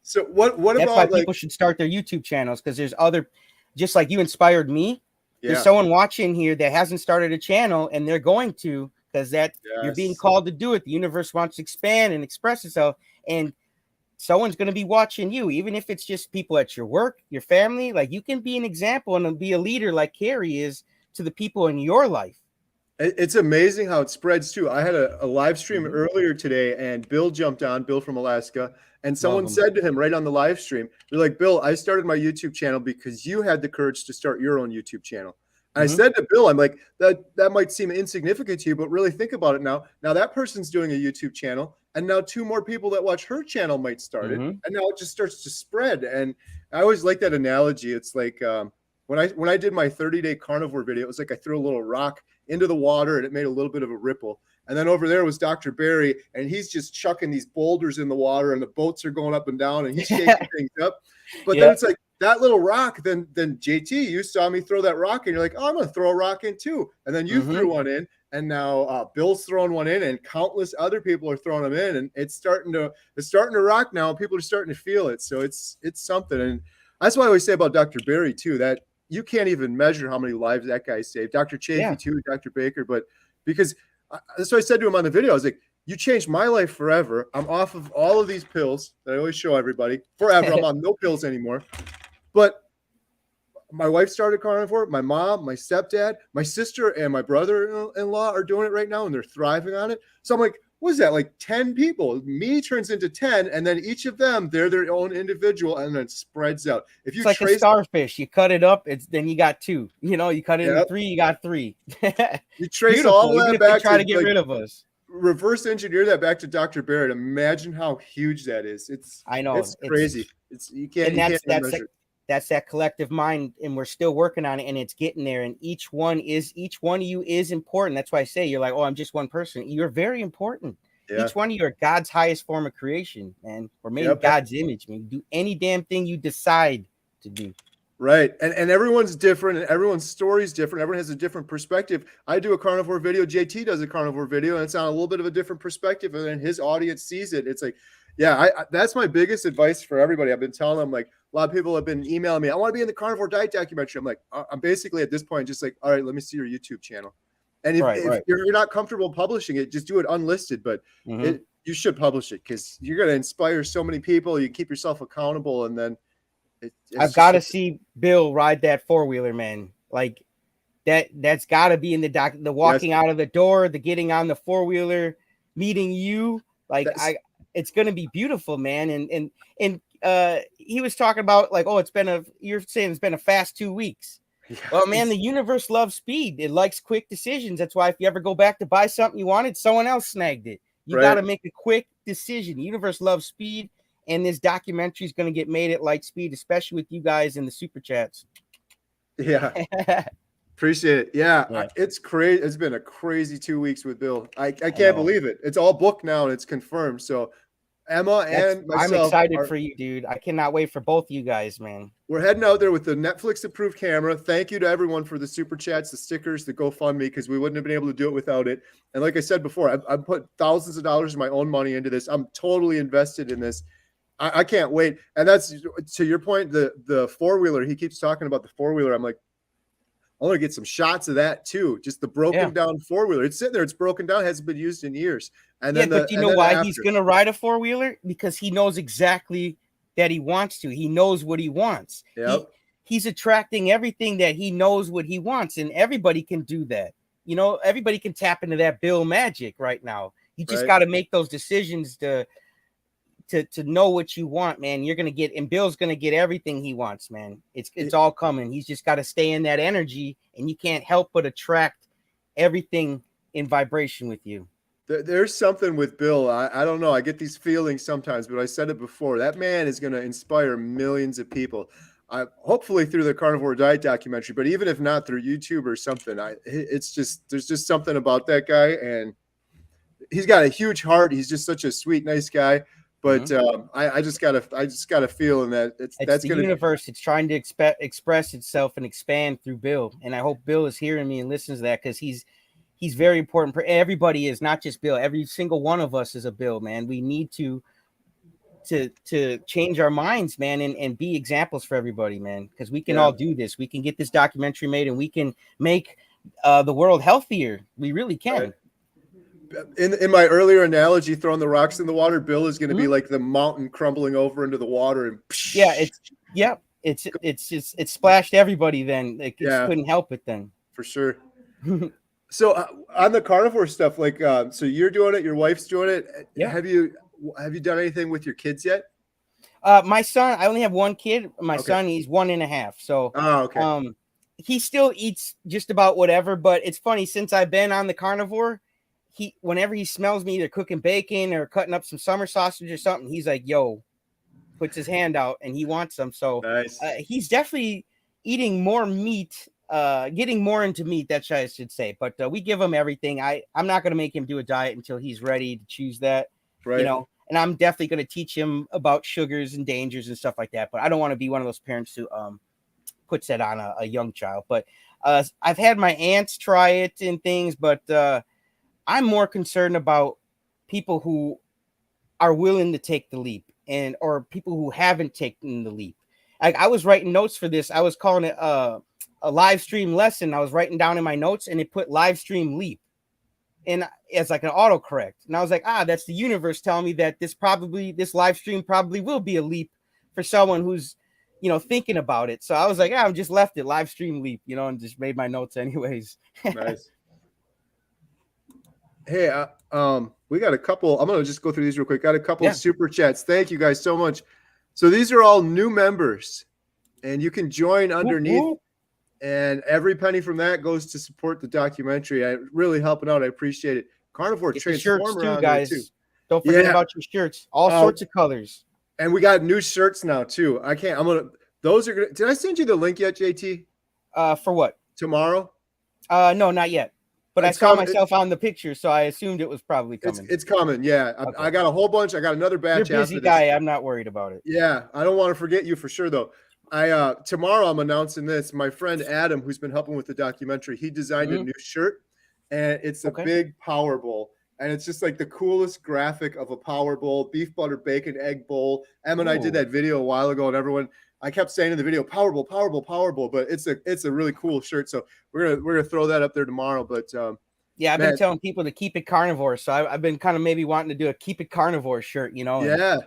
So what that's about why people should start their YouTube channels, because there's other, just like you inspired me. There's someone watching here that hasn't started a channel, and they're going to, because you're being called to do it. The universe wants to expand and express itself, and someone's going to be watching you, even if it's just people at your work, your family. Like, you can be an example and be a leader like Kerry is to the people in your life. It's amazing how it spreads too. I had a live stream Mhm. earlier today, and Bill jumped on, Bill from Alaska, and Love someone them. said to him right on the live stream, they're like, Bill, I started my YouTube channel because you had the courage to start your own YouTube channel. And I Mhm. said to Bill, I'm like, that might seem insignificant to you, but really think about it now. Now that person's doing a YouTube channel, and now two more people that watch her channel might start it, Mhm. and now it just starts to spread. And I always like that analogy. It's like when I did my 30-day carnivore video, it was like I threw a little rock into the water and it made a little bit of a ripple. And then over there was Dr. Barry, and he's just chucking these boulders in the water, and the boats are going up and down, and he's shaking things up. But then Yeah. it's like that little rock. Then JT, you saw me throw that rock, and you're like, oh, I'm gonna throw a rock in too. And then you Mhm. threw one in, and now Bill's throwing one in, and countless other people are throwing them in, and it's starting to rock now. People are starting to feel it, so it's something. And that's why I always say about Dr. Barry too, that you can't even measure how many lives that guy saved. Dr. Yeah. Chafee too, Dr. Baker, but because that's what I said to him on the video. I was like, you changed my life forever. I'm off of all of these pills that I always show everybody forever. I'm on no pills anymore. But my wife started carnivore. My mom, my stepdad, my sister, and my brother-in-law are doing it right now, and they're thriving on it. So I'm like, what is that? Like 10 people. Me turns into 10, and then each of them, they're their own individual, and then it spreads out. If you It's like a trace, starfish. You cut it up, then you got two. You cut it into yeah, three, you got three. you trace all Beautiful. of Even that if they back try to to get like rid of us. reverse engineer that back to Dr. Barrett. Imagine how huge that is. I know It's it's crazy. It's you and can't even measure it. that's that collective mind, and we're still working on it, and it's getting there. And each one of you is important. That's why I say you're like, oh, I'm just one person. You're very important. Yeah. Each one of you are God's highest form of creation, man. We're made in Yep. God's image, man. Do any damn thing you decide to do. Right. And everyone's different, and everyone's story is different. Everyone has a different perspective. I do a carnivore video, JT does a carnivore video, and it's on a little bit of a different perspective. And then his audience sees it. It's like, yeah, that's my biggest advice for everybody. I've been telling them, like, a lot of people have been emailing me, I want to be in the carnivore diet documentary. I'm like, I'm basically at this point just like, all right, let me see your YouTube channel. And if Right. you're not comfortable publishing it, just do it unlisted. But Mm-hmm. you should publish it because you're going to inspire so many people. You keep yourself accountable, and then it's I've just got to see Bill ride that 4-wheeler, man. Like that's got to be in the yes. walking out of the door, the getting on the 4-wheeler, meeting you. Like it's gonna be beautiful, man. And he was talking about like, oh, you're saying it's been a fast 2 weeks. Yeah, Well, man, the universe loves speed. It likes quick decisions. That's why if you ever go back to buy something you wanted, someone else snagged it. You got to make a quick decision. The universe loves speed, and this documentary is going to get made at light speed, especially with you guys in the super chats. Yeah. Appreciate it. Yeah, Yeah. it's crazy. It's been a crazy 2 weeks with Bill. I can't believe it. It's all booked now and it's confirmed. So Emma and I'm myself excited for you, dude. I cannot wait for both you guys, man. We're heading out there with the Netflix approved camera. Thank you to everyone for the super chats, the stickers, the GoFundMe, because we wouldn't have been able to do it without it. And like I said before, I've put thousands of dollars of my own money into this. I'm totally invested in this. I can't wait. And that's to your point, the 4-wheeler. He keeps talking about the 4-wheeler. I'm like, I want to get some shots of that too. Just the broken down 4-wheeler. It's sitting there. It's broken down. Hasn't been used in years. And then but you know why he's going to ride a 4-wheeler? Because he knows exactly that he wants to. He knows what he wants. Yep. He's attracting everything that he knows what he wants. And everybody can do that. Everybody can tap into that Bill magic right now. You just got to make those decisions to know what you want, man. You're gonna get, and Bill's gonna get everything he wants, man. It's all coming. He's just got to stay in that energy, and you can't help but attract everything in vibration with you. There's something with Bill. I don't know. I get these feelings sometimes, but I said it before. That man is going to inspire millions of people. Hopefully through the carnivore diet documentary, but even if not through YouTube or something, there's just something about that guy, and he's got a huge heart. He's just such a sweet, nice guy. But I just got a feeling that that's the universe. It's trying to express itself and expand through Bill. And I hope Bill is hearing me and listens to that, because he's very important. Everybody is, not just Bill. Every single one of us is a Bill, man. We need to change our minds, man, and be examples for everybody, man, because we can all do this. We can get this documentary made, and we can make the world healthier. We really can. Right. In my earlier analogy, throwing the rocks in the water, Bill is going to be like the mountain crumbling over into the water, and it's splashed everybody. Then it couldn't help it then. For sure. So on the carnivore stuff, like, so you're doing it, your wife's doing it. Yeah. Have you done anything with your kids yet? My son, I only have one kid. My Okay. son, he's 1.5. So, Oh, okay. He still eats just about whatever. But it's funny, since I've been on the carnivore, whenever he smells me either cooking bacon or cutting up some summer sausage or something, he's like, "Yo," puts his hand out and he wants some. So Nice. he's definitely eating more meat, getting more into meat. That's what I should say. But we give him everything. I'm not going to make him do a diet until he's ready to choose that. Right. You know, and I'm definitely going to teach him about sugars and dangers and stuff like that. But I don't want to be one of those parents who puts that on a young child. But I've had my aunts try it and things, but I'm more concerned about people who are willing to take the leap or people who haven't taken the leap. I was writing notes for this. I was calling it a live stream lesson. I was writing down in my notes and it put live stream leap. And it's like an autocorrect. And I was like, that's the universe telling me that this live stream probably will be a leap for someone who's, thinking about it. So I was like, I'm just left it live stream leap, and just made my notes anyways. Nice. Hey, we got a couple. I'm going to just go through these real quick. Got a couple of super chats. Thank you guys so much. So these are all new members and you can join underneath. Whoop, whoop. And every penny from that goes to support the documentary. I really helping out. I appreciate it. Carnivore Get Transformer shirts too, on guys. there too. Don't forget about your shirts. All sorts of colors. And we got new shirts now too. Those are gonna. Did I send you the link yet, JT? For what? Tomorrow? No, not yet. But I saw myself on the picture, so I assumed it was probably coming. It's coming, yeah. Okay. I got a whole bunch. I got another batch. You're a busy guy. I'm not worried about it. Yeah, I don't want to forget you for sure, though. Tomorrow I'm announcing this. My friend Adam, who's been helping with the documentary, he designed a new shirt, and it's a big Power Bowl. And it's just like the coolest graphic of a Power Bowl, beef, butter, bacon, egg bowl. Em and I did that video a while ago, and everyone, I kept saying in the video, Power Bowl, Power Bowl, Power Bowl. But it's a really cool shirt. So we're gonna throw that up there tomorrow. But yeah, I've been telling people to keep it carnivore. So I've been kind of maybe wanting to do a keep it carnivore shirt, Yeah.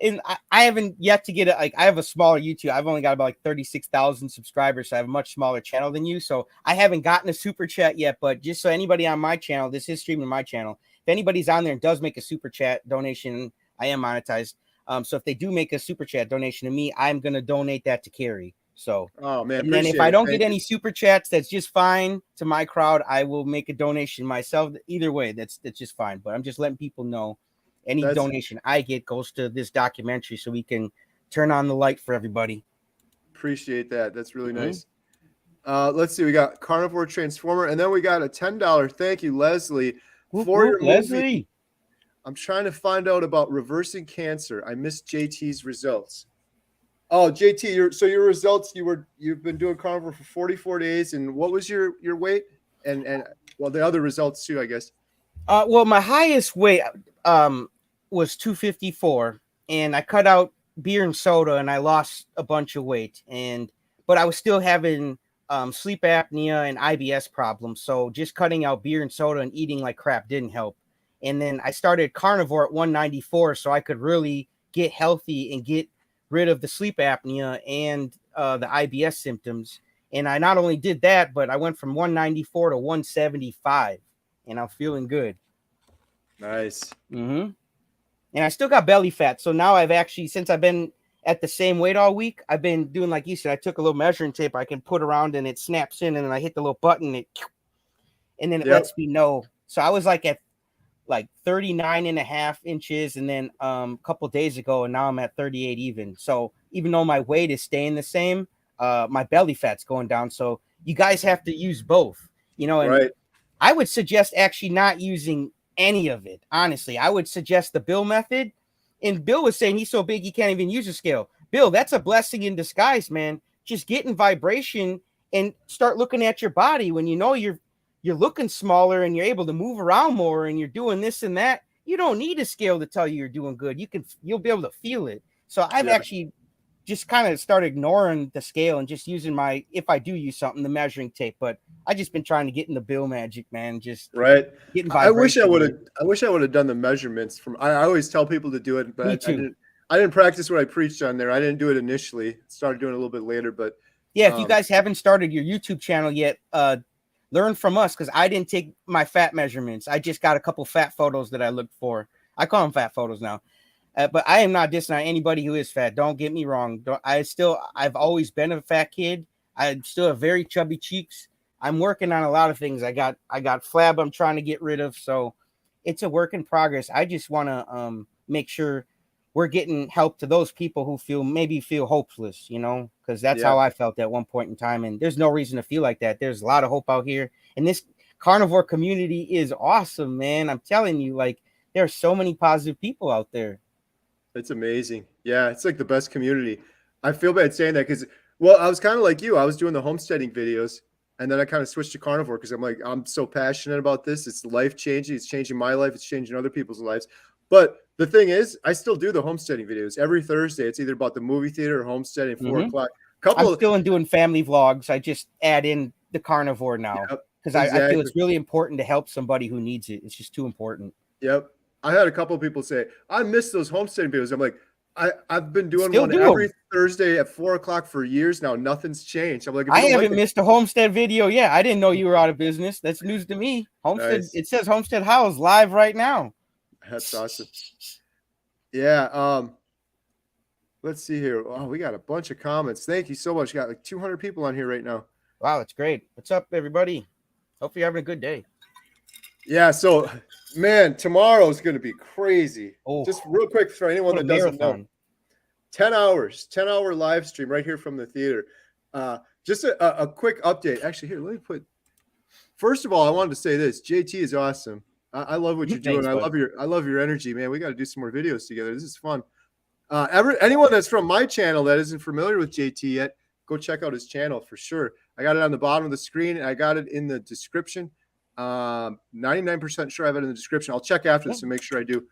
And I haven't yet to get it. Like, I have a smaller YouTube. I've only got about like 36,000 subscribers. So I have a much smaller channel than you. So I haven't gotten a super chat yet, but just so anybody on my channel, this is streaming my channel. If anybody's on there and does make a super chat donation, I am monetized. So if they do make a super chat donation to me, I'm going to donate that to Kerry. So, oh man, and then if I don't get any super chats, that's just fine to my crowd. I will make a donation myself. Either way, that's just fine. But I'm just letting people know. Any donation I get goes to this documentary so we can turn on the light for everybody. Appreciate that. That's really nice. Let's see. We got Carnivore Transformer, and then we got a $10. Thank you, Leslie, for your Leslie. movie. I'm trying to find out about reversing cancer. I missed JT's results. Oh, JT, your results. You've been doing Carnivore for 44 days, and what was your weight? And well, the other results too, I guess. Well, my highest weight was 254, and I cut out beer and soda, and I lost a bunch of weight. But I was still having sleep apnea and IBS problems, so just cutting out beer and soda and eating like crap didn't help. And then I started carnivore at 194, so I could really get healthy and get rid of the sleep apnea and the IBS symptoms. And I not only did that, but I went from 194 to 175, and I'm feeling good. Nice. And I still got belly fat. So now I've actually, since I've been at the same weight all week, I've been doing, like you said, I took a little measuring tape I can put around and it snaps in, and then I hit the little button and then it lets me know. So I was like at like 39.5 inches, and then a couple days ago, and now I'm at 38 even. So even though my weight is staying the same, my belly fat's going down. So you guys have to use both, and I would suggest actually not using any of it. Honestly, I would suggest the Bill method. And Bill was saying he's so big he can't even use a scale. Bill, that's a blessing in disguise, man. Just get in vibration and start looking at your body when you're looking smaller and you're able to move around more and you're doing this and that. You don't need a scale to tell you you're doing good. You'll be able to feel it. So I've actually just kind of started ignoring the scale and just using if I do use something, the measuring tape. But I just been trying to get in the Bill magic, man. Just getting vibration. I wish I would have done the measurements I always tell people to do it, but Me too. I didn't practice what I preached on there. I didn't do it initially. Started doing it a little bit later, but yeah, if you guys haven't started your YouTube channel yet, learn from us, because I didn't take my fat measurements. I just got a couple fat photos that I looked for. I call them fat photos now. But I am not dissing on anybody who is fat. Don't get me wrong. I've always been a fat kid. I still have very chubby cheeks. I'm working on a lot of things. I got flab I'm trying to get rid of. So it's a work in progress. I just want to make sure we're getting help to those people who feel hopeless, because that's how I felt at one point in time. And there's no reason to feel like that. There's a lot of hope out here. And this carnivore community is awesome, man. I'm telling you, like, there are so many positive people out there. It's amazing. Yeah, it's like the best community. I feel bad saying that because, well, I was kind of like you. I was doing the homesteading videos, and then I kind of switched to carnivore because I'm so passionate about this. It's life changing. It's changing my life. It's changing other people's lives. But the thing is, I still do the homesteading videos every Thursday. It's either about the movie theater or homesteading, 4 o'clock. I'm still doing family vlogs. I just add in the carnivore now because I feel it's really important to help somebody who needs it. It's just too important. Yep. I had a couple of people say, I miss those homesteading videos. I'm like, I've been doing one every Thursday at 4 o'clock for years now. Nothing's changed. I'm like, I haven't missed a homestead video. Yeah, I didn't know you were out of business. That's news to me. Homestead. Nice. It says Homestead House live right now. That's awesome. Yeah. Let's see here. Oh, we got a bunch of comments. Thank you so much. We got like 200 people on here right now. Wow, that's great. What's up, everybody? Hope you're having a good day. Yeah. So, man, tomorrow's going to be crazy. Oh, just real quick for anyone that doesn't know. 10 10-hour live stream right here from the theater. Just a quick update. Actually, here, let me put. First of all, I wanted to say this. JT is awesome. I love what you're doing. Thanks, I love your energy, man. We got to do some more videos together. This is fun. Anyone that's from my channel that isn't familiar with JT yet, go check out his channel for sure. I got it on the bottom of the screen. I got it in the description. 99% sure I have it in the description. I'll check after this and make sure I do.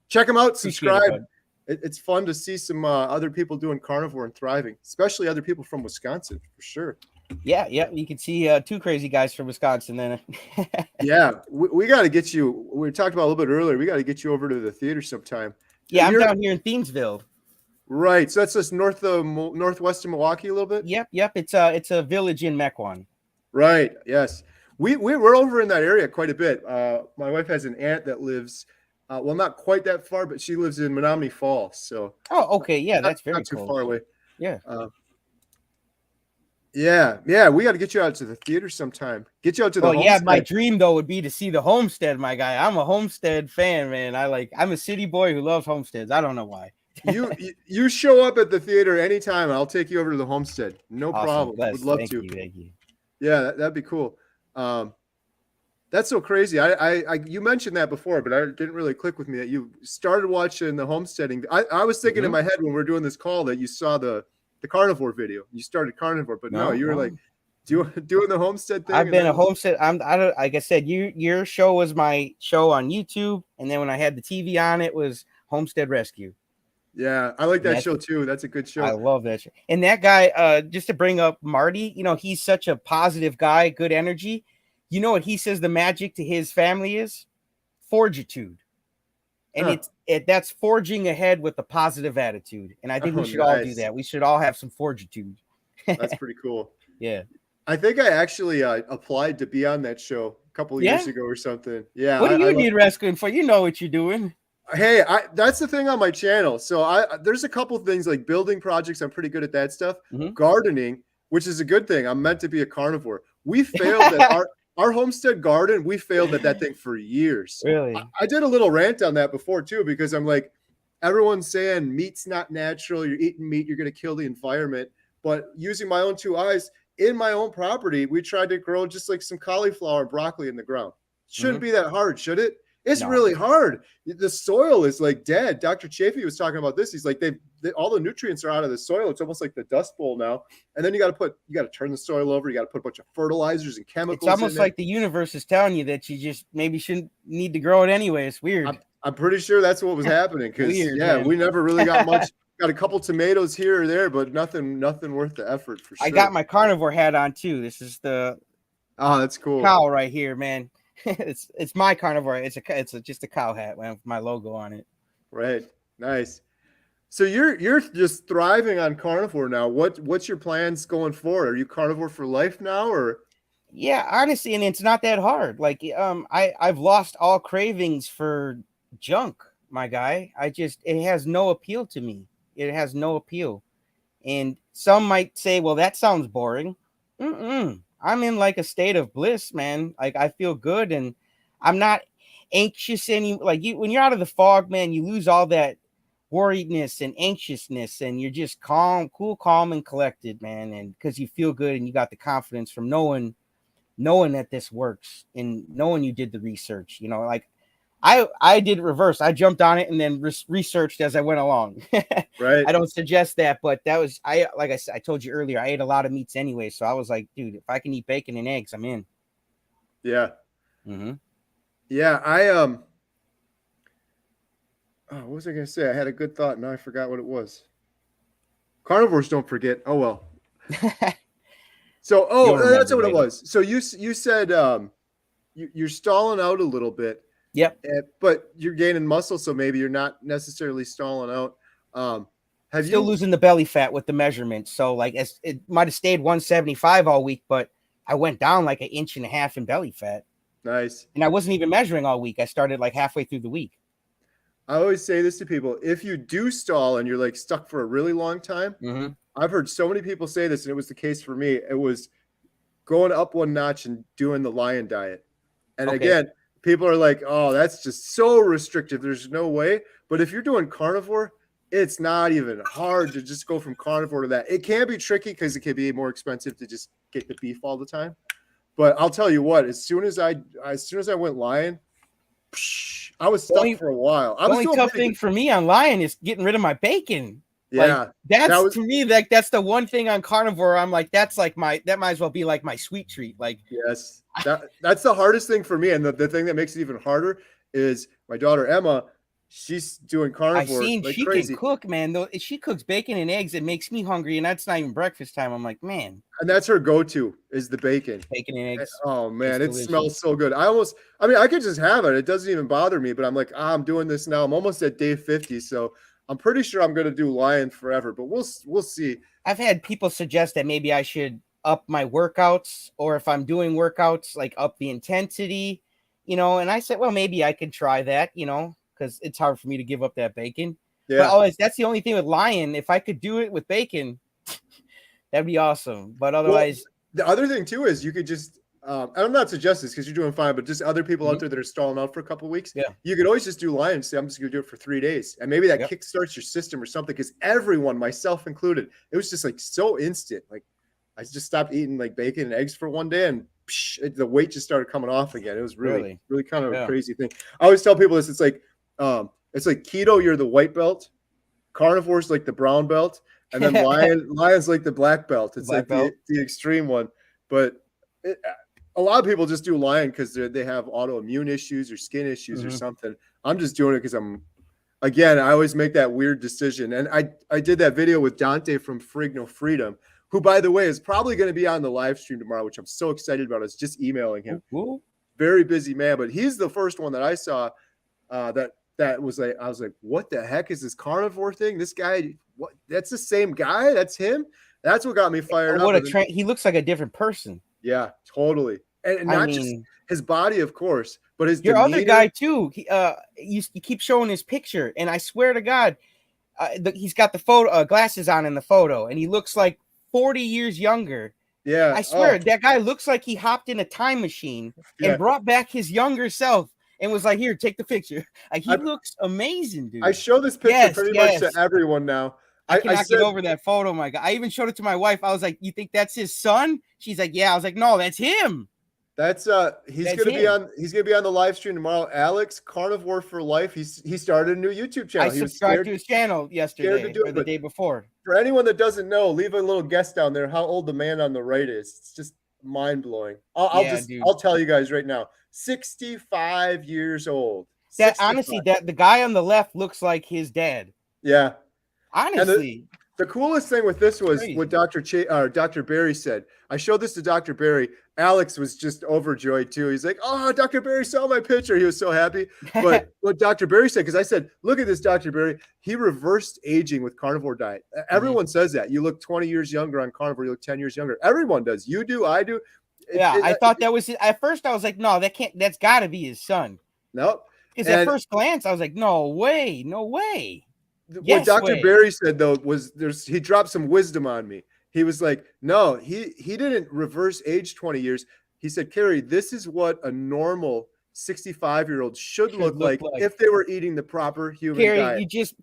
Check them out. Subscribe. It's fun to see some other people doing carnivore and thriving, especially other people from Wisconsin for sure. Yeah, you can see two crazy guys from Wisconsin then. Yeah, we got to get you. We talked about a little bit earlier. We got to get you over to the theater sometime. Yeah, I'm down here in Thiensville. Right, so that's just northwest of Milwaukee a little bit. Yep. It's a village in Mequon. Right. Yes, we're over in that area quite a bit. My wife has an aunt that lives. Well, not quite that far, but she lives in Menominee Falls. So. Oh, okay. Yeah, that's very not too far away. Yeah. Yeah. We got to get you out to the theater sometime. Get you out to the. Yeah, my dream though would be to see the Homestead, my guy. I'm a Homestead fan, man. I'm a city boy who loves Homesteads. I don't know why. you show up at the theater anytime, and I'll take you over to the Homestead. No problem. Would love thank to. Thank you. Yeah, that'd be cool. That's so crazy. You mentioned that before, but I didn't really click with me that you started watching the homesteading. I was thinking in my head when we were doing this call that you saw the carnivore video. You started carnivore, but no, you were like doing the homestead thing. I've been a homestead. Like I said, your show was my show on YouTube, and then when I had the TV on, it was Homestead Rescue. Yeah, I like that show too. That's a good show. I love that show. And that guy, just to bring up Marty, he's such a positive guy, good energy. You know what he says the magic to his family is? Fortitude. And that's forging ahead with a positive attitude. And I think we should all do that. We should all have some fortitude. That's pretty cool. Yeah. I think I actually applied to be on that show a couple of years ago or something. Yeah. What do you need rescuing for? You know what you're doing. Hey, that's the thing on my channel. So there's a couple of things like building projects. I'm pretty good at that stuff. Gardening, which is a good thing. I'm meant to be a carnivore. We failed at our homestead garden. We failed at that thing for years. Really? I did a little rant on that before too, because I'm like, everyone's saying meat's not natural. You're eating meat. You're going to kill the environment. But using my own 2 eyes in my own property, we tried to grow just like some cauliflower and broccoli in the ground. Shouldn't be that hard, should it? It's really hard. The soil is like dead. Dr. Chafee was talking about this. He's like, all the nutrients are out of the soil. It's almost like the Dust Bowl now. And then you got to turn the soil over. You got to put a bunch of fertilizers and chemicals. It's almost like the universe is telling you that you just maybe shouldn't need to grow it anyway. It's weird. I'm pretty sure that's what was happening. Because we never really got much. Got a couple tomatoes here or there, but nothing worth the effort for sure. I got my carnivore hat on too. This is the that's cool cow right here, man. It's my carnivore. It's just a cow hat with my logo on it. Right. Nice. So you're just thriving on carnivore now. What's your plans going forward? Are you carnivore for life now, or? Yeah, honestly, and it's not that hard. Like, I've lost all cravings for junk, my guy. It has no appeal to me. It has no appeal. And some might say, well, that sounds boring. I'm in like a state of bliss, man. Like, I feel good and I'm not anxious like when you're out of the fog, man, you lose all that worriedness and anxiousness and you're just cool, calm and collected, man. And because you feel good and you got the confidence from knowing that this works and knowing you did the research, like I did reverse. I jumped on it and then researched as I went along. Right. I don't suggest that, but like I said, I told you earlier, I ate a lot of meats anyway. So I was like, dude, if I can eat bacon and eggs, I'm in. Yeah. Mm-hmm. Yeah. What was I going to say? I had a good thought. Now I forgot what it was. Carnivores don't forget. Oh, well. So, that's what it was. So you said you're stalling out a little bit. Yep. But you're gaining muscle, so maybe you're not necessarily stalling out. Have Still you losing the belly fat with the measurements? So like it might have stayed 175 all week, but I went down like 1.5 inches in belly fat. Nice. And I wasn't even measuring all week. I started like halfway through the week. I always say this to people: if you do stall and you're like stuck for a really long time, Mm-hmm. I've heard so many people say this, and it was the case for me. It was going up one notch and doing the lion diet. And again, people are like, oh, that's just so restrictive. There's no way. But if you're doing carnivore, it's not even hard to just go from carnivore to that. It can be tricky because it can be more expensive to just get the beef all the time. But I'll tell you what, as soon as I went lion, I was stuck for a while. The only tough thing for me on lion is getting rid of my bacon. Yeah. Like, to me, like that's the one thing on carnivore. I'm like, that might as well be like my sweet treat. Like, yes, that's the hardest thing for me. And the thing that makes it even harder is my daughter Emma. She's doing carnivore. I've seen like she crazy. Can cook, man. Though she cooks bacon and eggs, it makes me hungry, and that's not even breakfast time. I'm like, man. And that's her go-to is the bacon. Bacon and eggs. Oh man, it smells so good. I could just have it. It doesn't even bother me. But I'm like, I'm doing this now. I'm almost at day 50, so I'm pretty sure I'm going to do lion forever. But we'll see. I've had people suggest that maybe I should up my workouts, or if I'm doing workouts, like up the intensity, And I said, well, maybe I could try that, because it's hard for me to give up that bacon. Yeah. But that's the only thing with lion. If I could do it with bacon, that'd be awesome. But otherwise, the other thing too is you could just. I'm not suggesting this because you're doing fine, but just other people out there that are stalling out for a couple of weeks. Yeah. You could always just do lion and say, I'm just going to do it for 3 days. And maybe that kickstarts your system or something. Because everyone, myself included, it was just like so instant. Like I just stopped eating like bacon and eggs for one day and the weight just started coming off again. It was really kind of a crazy thing. I always tell people this. It's like keto, you're the white belt, carnivore's like the brown belt, and then lion's like the black belt. It's the extreme one. But a lot of people just do lion because they have autoimmune issues or skin issues or something. I'm just doing it because I always make that weird decision. And I did that video with Dante from Frigno Freedom, who, by the way, is probably going to be on the live stream tomorrow, which I'm so excited about. I was just emailing him. Ooh. Very busy man, but he's the first one that I saw that was like, I was like, what the heck is this carnivore thing? This guy, what? That's the same guy? That's him? That's what got me fired up. He looks like a different person. Yeah, totally. And not just his body, of course, but his demeanor. Other guy too. You keep showing his picture, and I swear to God, he's got the photo glasses on in the photo, and he looks like 40 years younger. Yeah, I swear that guy looks like he hopped in a time machine and brought back his younger self and was like, "Here, take the picture." Like he looks amazing, dude. I show this picture pretty much to everyone now. I cannot get over that photo, my God. I even showed it to my wife. I was like, "You think that's his son?" She's like, "Yeah." I was like, "No, that's him." He's gonna be on the live stream tomorrow. Alex, Carnivore for Life. He started a new YouTube channel. I subscribed to his channel yesterday or the day before. For anyone that doesn't know, leave a little guess down there how old the man on the right is. It's just mind blowing. I'll tell you guys right now. 65 years old. Honestly, the guy on the left looks like his dad. Yeah. Honestly. The coolest thing with this was what Dr. Barry said. I showed this to Dr. Barry. Alex was just overjoyed too. He's like, "Oh, Dr. Barry saw my picture." He was so happy. But what Dr. Barry said, because I said, "Look at this, Dr. Barry. He reversed aging with carnivore diet." Everyone says that. You look 20 years younger on carnivore. You look 10 years younger. Everyone does. You do. I do. Yeah, I thought that was at first. I was like, no, that's got to be his son. Nope. Because at first glance, I was like, no way, no way. What Dr. Berry said though was he dropped some wisdom on me. He was like, no, he didn't reverse age 20 years. He said, Kerry, this is what a normal 65-year-old should look like if they were eating the proper human diet. You just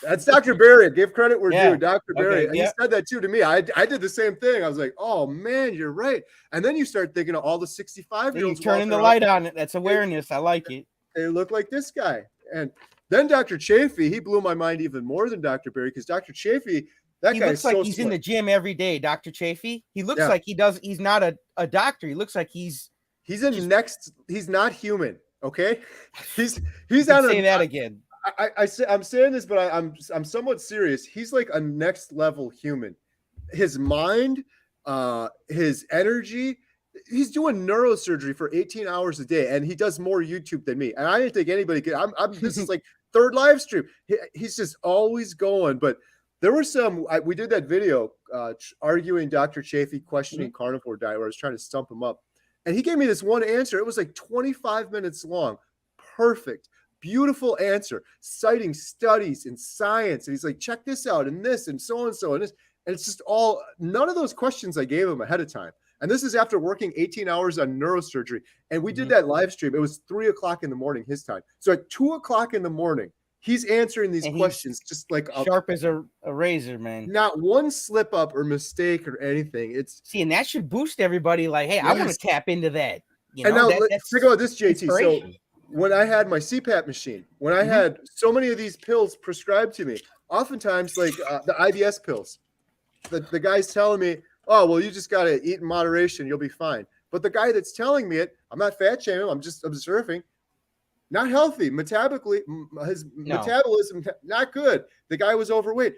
That's Dr. Berry. Give credit where due. Dr. Berry. Okay, and he said that too to me. I did the same thing. I was like, oh man, you're right. And then you start thinking of all the 65-year-olds. You turning the light on it. That's awareness. I like it. They look like this guy. And then Dr. Chafee, he blew my mind even more than Dr. Berry, because Dr. Chafee, he looks like he's in the gym every day. Dr. Chafee. He looks like he does. He's not a doctor. He looks like he's not human. Okay. He's on say that again. I'm saying this, but I'm somewhat serious. He's like a next level human. His mind, his energy. He's doing neurosurgery for 18 hours a day, and he does more YouTube than me. And I didn't think anybody could. This is like third live stream. He's just always going. But there were we did that video arguing Dr. Chafee, questioning carnivore diet, where I was trying to stump him up. And he gave me this one answer. It was like 25 minutes long. Perfect. Beautiful answer, citing studies and science. And he's like, check this out and this and so and so. And this. And it's just none of those questions I gave him ahead of time. And this is after working 18 hours on neurosurgery. And we did that live stream. It was 3:00 in the morning, his time. So at 2:00 in the morning, he's answering these questions just like sharp as a razor, man. Not one slip up or mistake or anything. And that should boost everybody. Like, hey, I want to tap into that. And now let's think about this, JT. So when I had my CPAP machine, when I had so many of these pills prescribed to me, oftentimes like the IBS pills, the guy's telling me, oh, well, you just got to eat in moderation. You'll be fine. But the guy that's telling me it, I'm not fat shaming. I'm just observing. Not healthy. Metabolically, his metabolism, not good. The guy was overweight.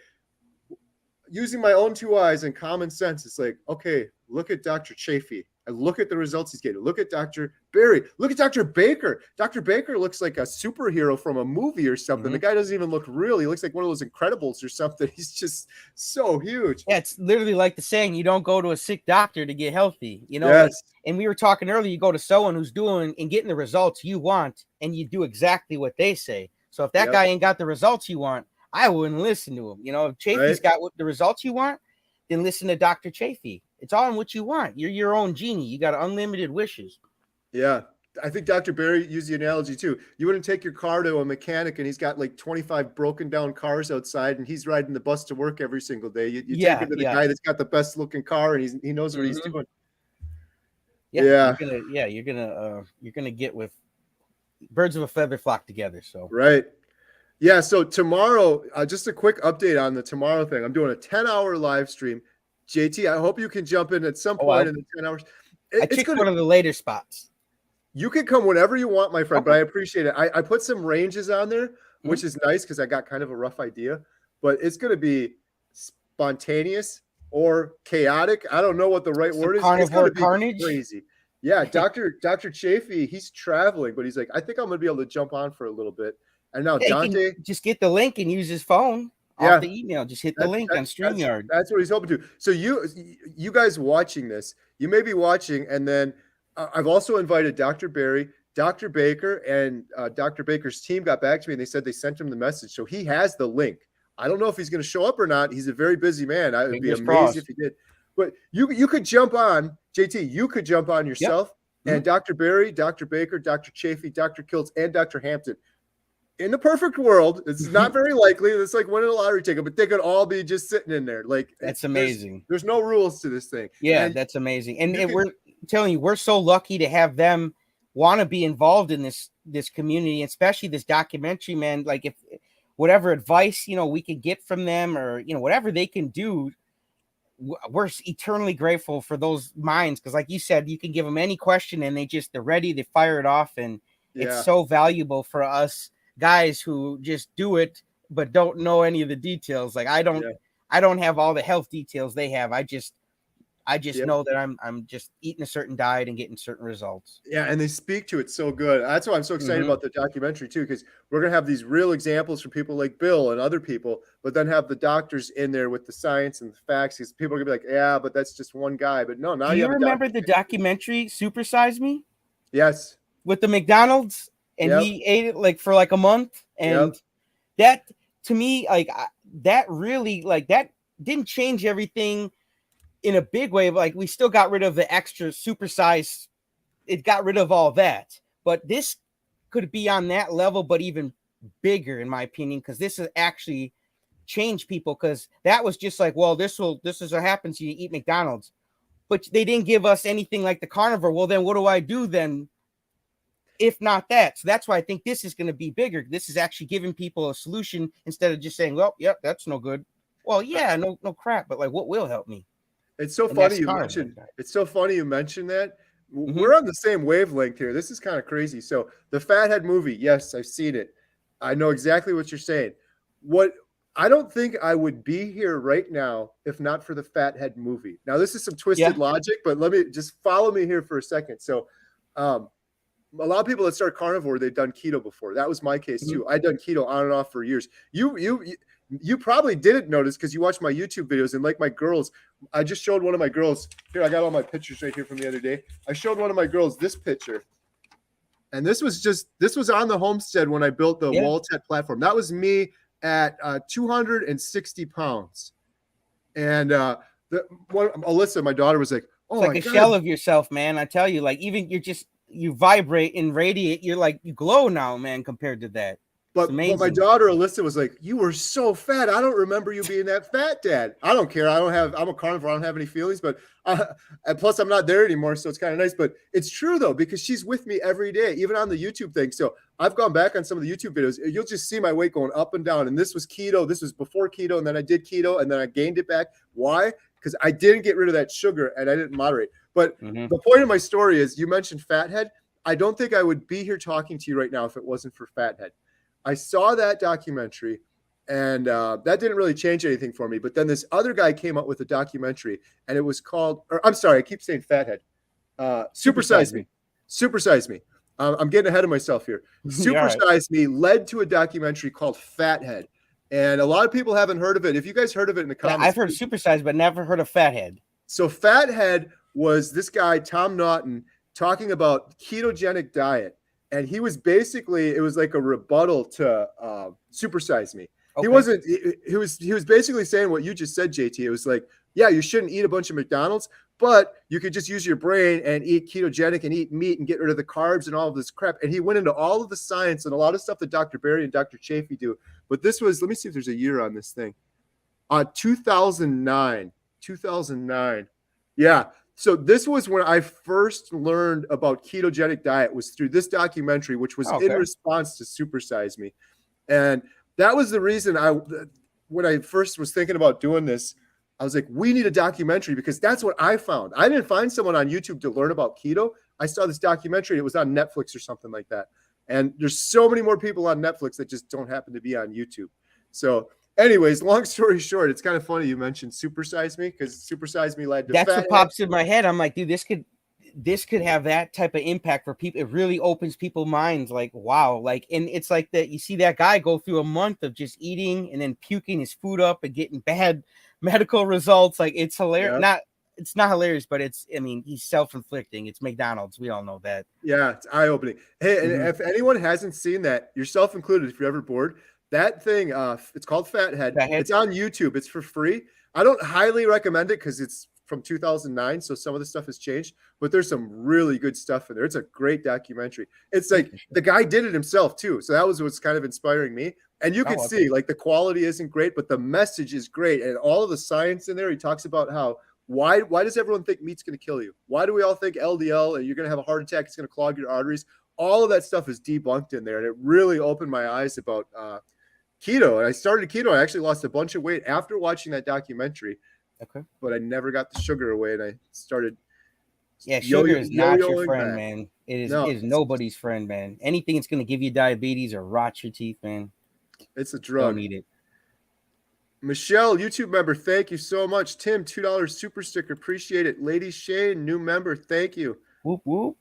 Using my own two eyes and common sense, it's like, okay, look at Dr. Chafee. I look at the results he's getting. Look at Dr. Berry. Look at Dr. Baker. Dr. Baker looks like a superhero from a movie or something. The guy doesn't even look real. He looks like one of those Incredibles or something. He's just so huge. Yeah, it's literally like the saying, you don't go to a sick doctor to get healthy. Yes. And we were talking earlier, you go to someone who's doing and getting the results you want, and you do exactly what they say. So if that guy ain't got the results you want, I wouldn't listen to him. If Chafee's got the results you want, then listen to Dr. Chafee. It's all in what you want. You're your own genie. You got unlimited wishes. Yeah. I think Dr. Berry used the analogy too. You wouldn't take your car to a mechanic and he's got like 25 broken down cars outside and he's riding the bus to work every single day. You take it to the guy that's got the best looking car and he knows what he's doing. Yeah. You're gonna get with birds of a feather flock together. So right. Yeah. So tomorrow, just a quick update on the tomorrow thing. I'm doing a 10-hour live stream. JT, I hope you can jump in at some point in the 10 hours. I picked one of the later spots. You can come whenever you want, my friend, but I appreciate it. I put some ranges on there, which is nice because I got kind of a rough idea, but it's going to be spontaneous or chaotic. I don't know what the right word is. Carnivore carnage. Crazy. Yeah. Dr. Chafee, he's traveling, but he's like, I think I'm going to be able to jump on for a little bit. And now Dante. Just get the link and use his phone. Off the email, just hit the link on StreamYard. That's what he's hoping to. So you guys watching this, you may be watching, and then I've also invited Dr. Berry, Dr. Baker, and Dr. Baker's team got back to me, and they said they sent him the message. So he has the link. I don't know if he's going to show up or not. He's a very busy man. I would be amazed if he did. But you could jump on, JT, you could jump on yourself, and Dr. Berry, Dr. Baker, Dr. Chafee, Dr. Kiltz, and Dr. Hampton. In the perfect world, it's not very likely. It's like winning a lottery ticket, but they could all be just sitting in there. Like that's amazing. There's no rules to this thing. Yeah, that's amazing. And we're telling you, we're so lucky to have them want to be involved in this community, especially this documentary, man. Like if whatever advice we can get from them, or whatever they can do, we're eternally grateful for those minds. Because like you said, you can give them any question and they're ready, they fire it off, and it's so valuable for us guys who just do it but don't know any of the details. Like I don't have all the health details they have. I just Yep. know that I'm just eating a certain diet and getting certain results. Yeah, and they speak to it so good. That's why I'm so excited Mhm. about the documentary too, because we're gonna have these real examples from people like Bill and other people, but then have the doctors in there with the science and the facts. Because people are gonna be like, "Yeah, but that's just one guy." But no, now Do you you have a remember the documentary. documentary Super Size Me Yes. with the McDonald's and Yep. he ate it like for like a month? Yep. And that to me, like that really like that didn't change everything in a big way. Like we still got rid of the extra supersize. It got rid of all that, but this could be on that level, but even bigger in my opinion, because this has actually changed people. Because that was just like, well, this is what happens. You eat McDonald's, but they didn't give us anything like the carnivore. Well, then what do I do then? If not that. So that's why I think this is going to be bigger. This is actually giving people a solution instead of just saying, well, yep, that's no good. Well, yeah, no crap, but like what will help me? It's so And funny that's you carnivore. mentioned. It's so funny you mentioned that. Mm-hmm. We're on the same wavelength here. This is kind of crazy. So the Fathead movie, yes, I've seen it. I know exactly what you're saying. What I don't think I would be here right now if not for the Fathead movie. Now this is some twisted Yeah. logic, but let me just follow me here for a second. So, a lot of people that start carnivore, they've done keto before. That was my case Mm-hmm. too. I'd done keto on and off for years. You probably didn't notice because you watch my YouTube videos and like my girls, I just showed one of my girls here. I got all my pictures right here from the other day. I showed one of my girls this picture, and this was on the homestead when I built the Yeah. wall tet platform. That was me at 260 pounds, and Alyssa, my daughter, was like, It's "Oh like my a god." shell of yourself, man. I tell you, like even you vibrate and radiate. You're like you glow now, man. Compared to that, it's But my amazing. daughter Alyssa was like, "You were so fat. I don't remember you being that fat, Dad." I don't care. I'm a carnivore. I don't have any feelings. But and plus, I'm not there anymore, so it's kind of nice. But it's true though because she's with me every day, even on the YouTube thing. So I've gone back on some of the YouTube videos. You'll just see my weight going up and down. And this was keto. This was before keto, and then I did keto, and then I gained it back. Why? Because I didn't get rid of that sugar and I didn't moderate. But the point of my story is, you mentioned Fathead. I don't think I would be here talking to you right now if it wasn't for Fathead. I saw that documentary, and that didn't really change anything for me. But then this other guy came up with a documentary, and it was called, or I'm sorry, I keep saying Fathead. Supersize Me. Supersize Me. I'm getting ahead of myself here. Right. Supersize Me led to a documentary called Fathead. And a lot of people haven't heard of it. If you guys heard of it in the Yeah, comments. I've heard supersize, but never heard of fathead. So Fathead was this guy, Tom Naughton, talking about ketogenic diet. And he was basically, it was like a rebuttal to Supersize Me. Okay. He was basically saying what you just said, JT. It was like, yeah, you shouldn't eat a bunch of McDonald's, but you could just use your brain and eat ketogenic and eat meat and get rid of the carbs and all of this crap. And he went into all of the science and a lot of stuff that Dr. Barry and Dr. Chafee do. But this was, let me see if there's a year on this thing. 2009. 2009. Yeah. So this was when I first learned about ketogenic diet, was through this documentary, which was in response to Supersize Me. And that was the reason when I first was thinking about doing this, I was like, we need a documentary, because that's what I found. I didn't find someone on YouTube to learn about keto. I saw this documentary. It was on Netflix or something like that. And there's so many more people on Netflix that just don't happen to be on YouTube. So anyways, long story short, it's kind of funny you mentioned Supersize Me, because Supersize Me led to That's Fathead. what pops in my head. I'm like, dude, this could have that type of impact for people. It really opens people's minds. Like, wow. Like, and it's like that you see that guy go through a month of just eating and then puking his food up and getting bad medical results. Like, it's hilarious. Yeah. It's not hilarious, but he's self-inflicting. It's McDonald's. We all know that. Yeah, it's eye-opening. Hey, and if anyone hasn't seen that, yourself included, if you're ever bored, that thing, it's called Fathead. It's on YouTube. It's for free. I don't highly recommend it because it's from 2009, so some of the stuff has changed, but there's some really good stuff in there. It's a great documentary. It's like the guy did it himself too, so that was what's kind of inspiring me. And you can see, like, the quality isn't great, but the message is great, and all of the science in there. He talks about how why does everyone think meat's going to kill you? Why do we all think LDL and you're going to have a heart attack? It's going to clog your arteries. All of that stuff is debunked in there, and it really opened my eyes about keto. And I started keto. I actually lost a bunch of weight after watching that documentary. Okay. But I never got the sugar away, and I started. Yeah, sugar is not your friend, man. It is nobody's friend, man. Anything that's going to give you diabetes or rot your teeth, man. It's a drug. Don't eat it. Michelle, YouTube member, thank you so much. Tim, $2 super sticker, appreciate it. Lady Shane, new member, thank you. Whoop whoop.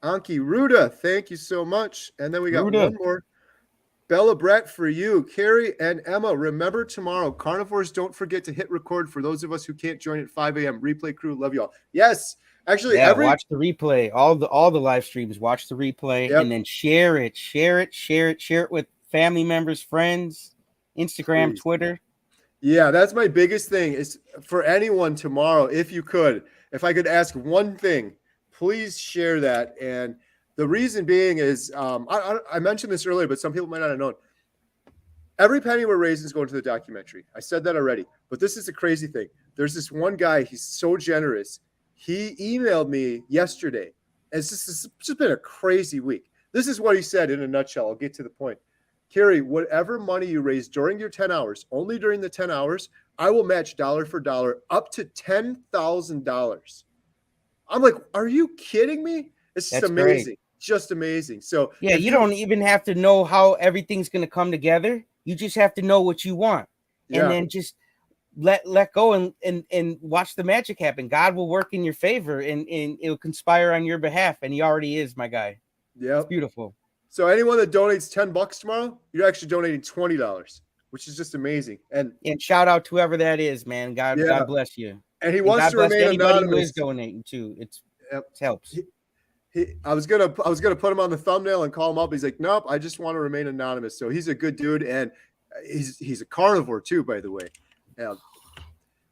Anki Ruda, thank you so much. And then we got Ruda. one more. Bella Brett for you. Carrie and Emma, remember tomorrow, Carnivores, don't forget to hit record for those of us who can't join at 5 a.m. Replay crew, love y'all. Yes, actually, Yeah, watch the replay. All the live streams, watch the replay, Yep. and then share it with family members, friends, Instagram, Please. Twitter. Yeah, that's my biggest thing is for anyone tomorrow, if you could, if I could ask one thing, please share that. And the reason being is, I mentioned this earlier, but some people might not have known. Every penny we're raising is going to the documentary. I said that already, but this is the crazy thing. There's this one guy, he's so generous. He emailed me yesterday. It's just been a crazy week. This is what he said in a nutshell. I'll get to the point. Kerry, whatever money you raise during your 10 hours, only during the 10 hours, I will match dollar for dollar up to $10,000. I'm like, are you kidding me? It's just amazing. Great. Just amazing. So yeah, you don't even have to know how everything's going to come together. You just have to know what you want. And then just let go and watch the magic happen. God will work in your favor and it'll conspire on your behalf. And he already is, my guy. Yeah. It's beautiful. So anyone that donates $10 tomorrow, you're actually donating $20, which is just amazing. And shout out to whoever that is, man. God bless you. And he wants to remain anonymous. Who is donating too. It helps. I was gonna put him on the thumbnail and call him up. He's like, nope, I just want to remain anonymous. So he's a good dude, and he's a carnivore too, by the way.